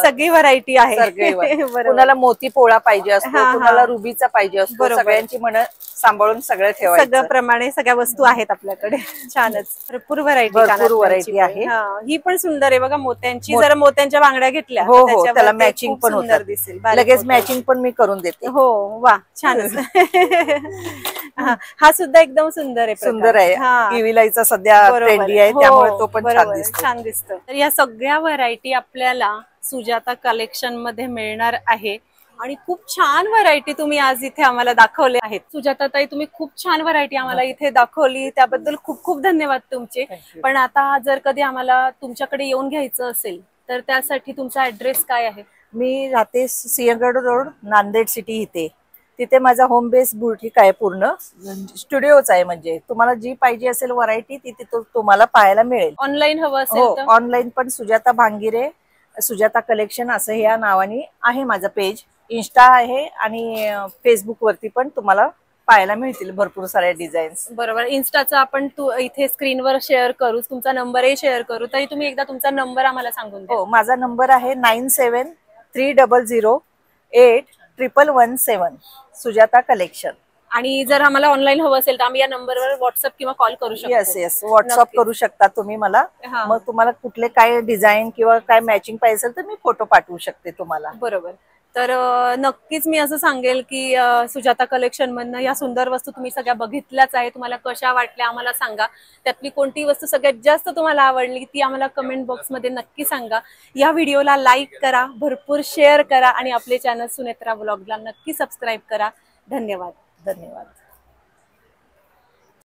[SPEAKER 1] सगळी व्हरायटी आहे.
[SPEAKER 2] कुणाला मोती पोळा पाहिजे असतो, कुणाला रुबीचा पाहिजे असतो. सगळ्यांची मन सांभाळून सगळं ठेवायचं.
[SPEAKER 1] सगळं प्रमाणे सगळ्या वस्तू आहेत आपल्याकडे. छानच. भरपूर व्हरायटी आहे. ही पण सुंदर आहे बघा, मोत्यांची. जरा मोत्यांच्या बांगड्या घेतल्या
[SPEAKER 2] हो, त्याला मॅचिंग पण होतं. दिसेल लगेच. मॅचिंग पण मी करून देते.
[SPEAKER 1] हो, वा, छानच. हा सुद्धा एकदम सुंदर आहे.
[SPEAKER 2] सुंदर आहे. किविलाईचा सध्या ट्रेंडी आहे, त्यामुळे तो पण
[SPEAKER 1] छान दिसतो. तर या सगळ्या व्हरायटी आपल्याला सुजाता कलेक्शन मध्ये मिळणार आहे. आणि खूप छान व्हरायटी तुम्ही आज इथे आम्हाला दाखवले आहेत. सुजाता ताई, तुम्ही खूप छान व्हरायटी आम्हाला इथे दाखवली, त्याबद्दल खूप खूप धन्यवाद तुमचे. पण आता जर कधी आम्हाला तुमच्याकडे येऊन घ्यायचं असेल तर त्यासाठी तुमचा ऍड्रेस काय आहे?
[SPEAKER 2] मी राहते सिंहगड रोड, नांदेड सिटी इथे. तिथे माझा होम बेस बुटीक आहे, पूर्ण स्टुडिओच आहे. म्हणजे तुम्हाला जी पाहिजे असेल व्हरायटी ती तिथे तुम्हाला पाहायला मिळेल.
[SPEAKER 1] ऑनलाईन हवं असेल
[SPEAKER 2] ऑनलाईन पण सुजाता भांगिरे, सुजाता कलेक्शन असं या नावाने आहे माझं पेज. इन्स्टा आहे आणि फेसबुक वरती पण तुम्हाला पाहायला मिळतील भरपूर साऱ्या डिझाईन्स.
[SPEAKER 1] बरोबर. इन्स्टाचा आपण इथे स्क्रीनवर शेअर करू, तुमचा नंबरही शेअर करू. तरी तुम्ही एकदा तुमचा नंबर आम्हाला सांगून द्या.
[SPEAKER 2] हो, माझा नंबर आहे 9730081117 सुजाता कलेक्शन.
[SPEAKER 1] आणि जर आम्हाला ऑनलाईन हवं असेल तर आम्ही या नंबरवर व्हॉट्सअप किंवा कॉल करू शकतो.
[SPEAKER 2] येस व्हॉट्सअप करू शकता तुम्ही मला. मग तुम्हाला कुठले काय डिझाईन किंवा काय मॅचिंग पाहिजे असेल तर मी फोटो पाठवू शकते तुम्हाला.
[SPEAKER 1] बरोबर. तर नक्कीच मी असं सांगेल की सुजाता कलेक्शन मधनं या सुंदर वस्तू तुम्ही सगळ्या बघितल्याच आहे. तुम्हाला कशा वाटल्या आम्हाला सांगा. त्यातली कोणती वस्तू सगळ्यात जास्त तुम्हाला आवडली ती आम्हाला कमेंट बॉक्स मध्ये नक्की सांगा. या व्हिडिओला लाईक करा, भरपूर शेअर करा आणि आपले चॅनल सुनेत्रा ब्लॉगला नक्की सबस्क्राईब करा. धन्यवाद.
[SPEAKER 2] धन्यवाद.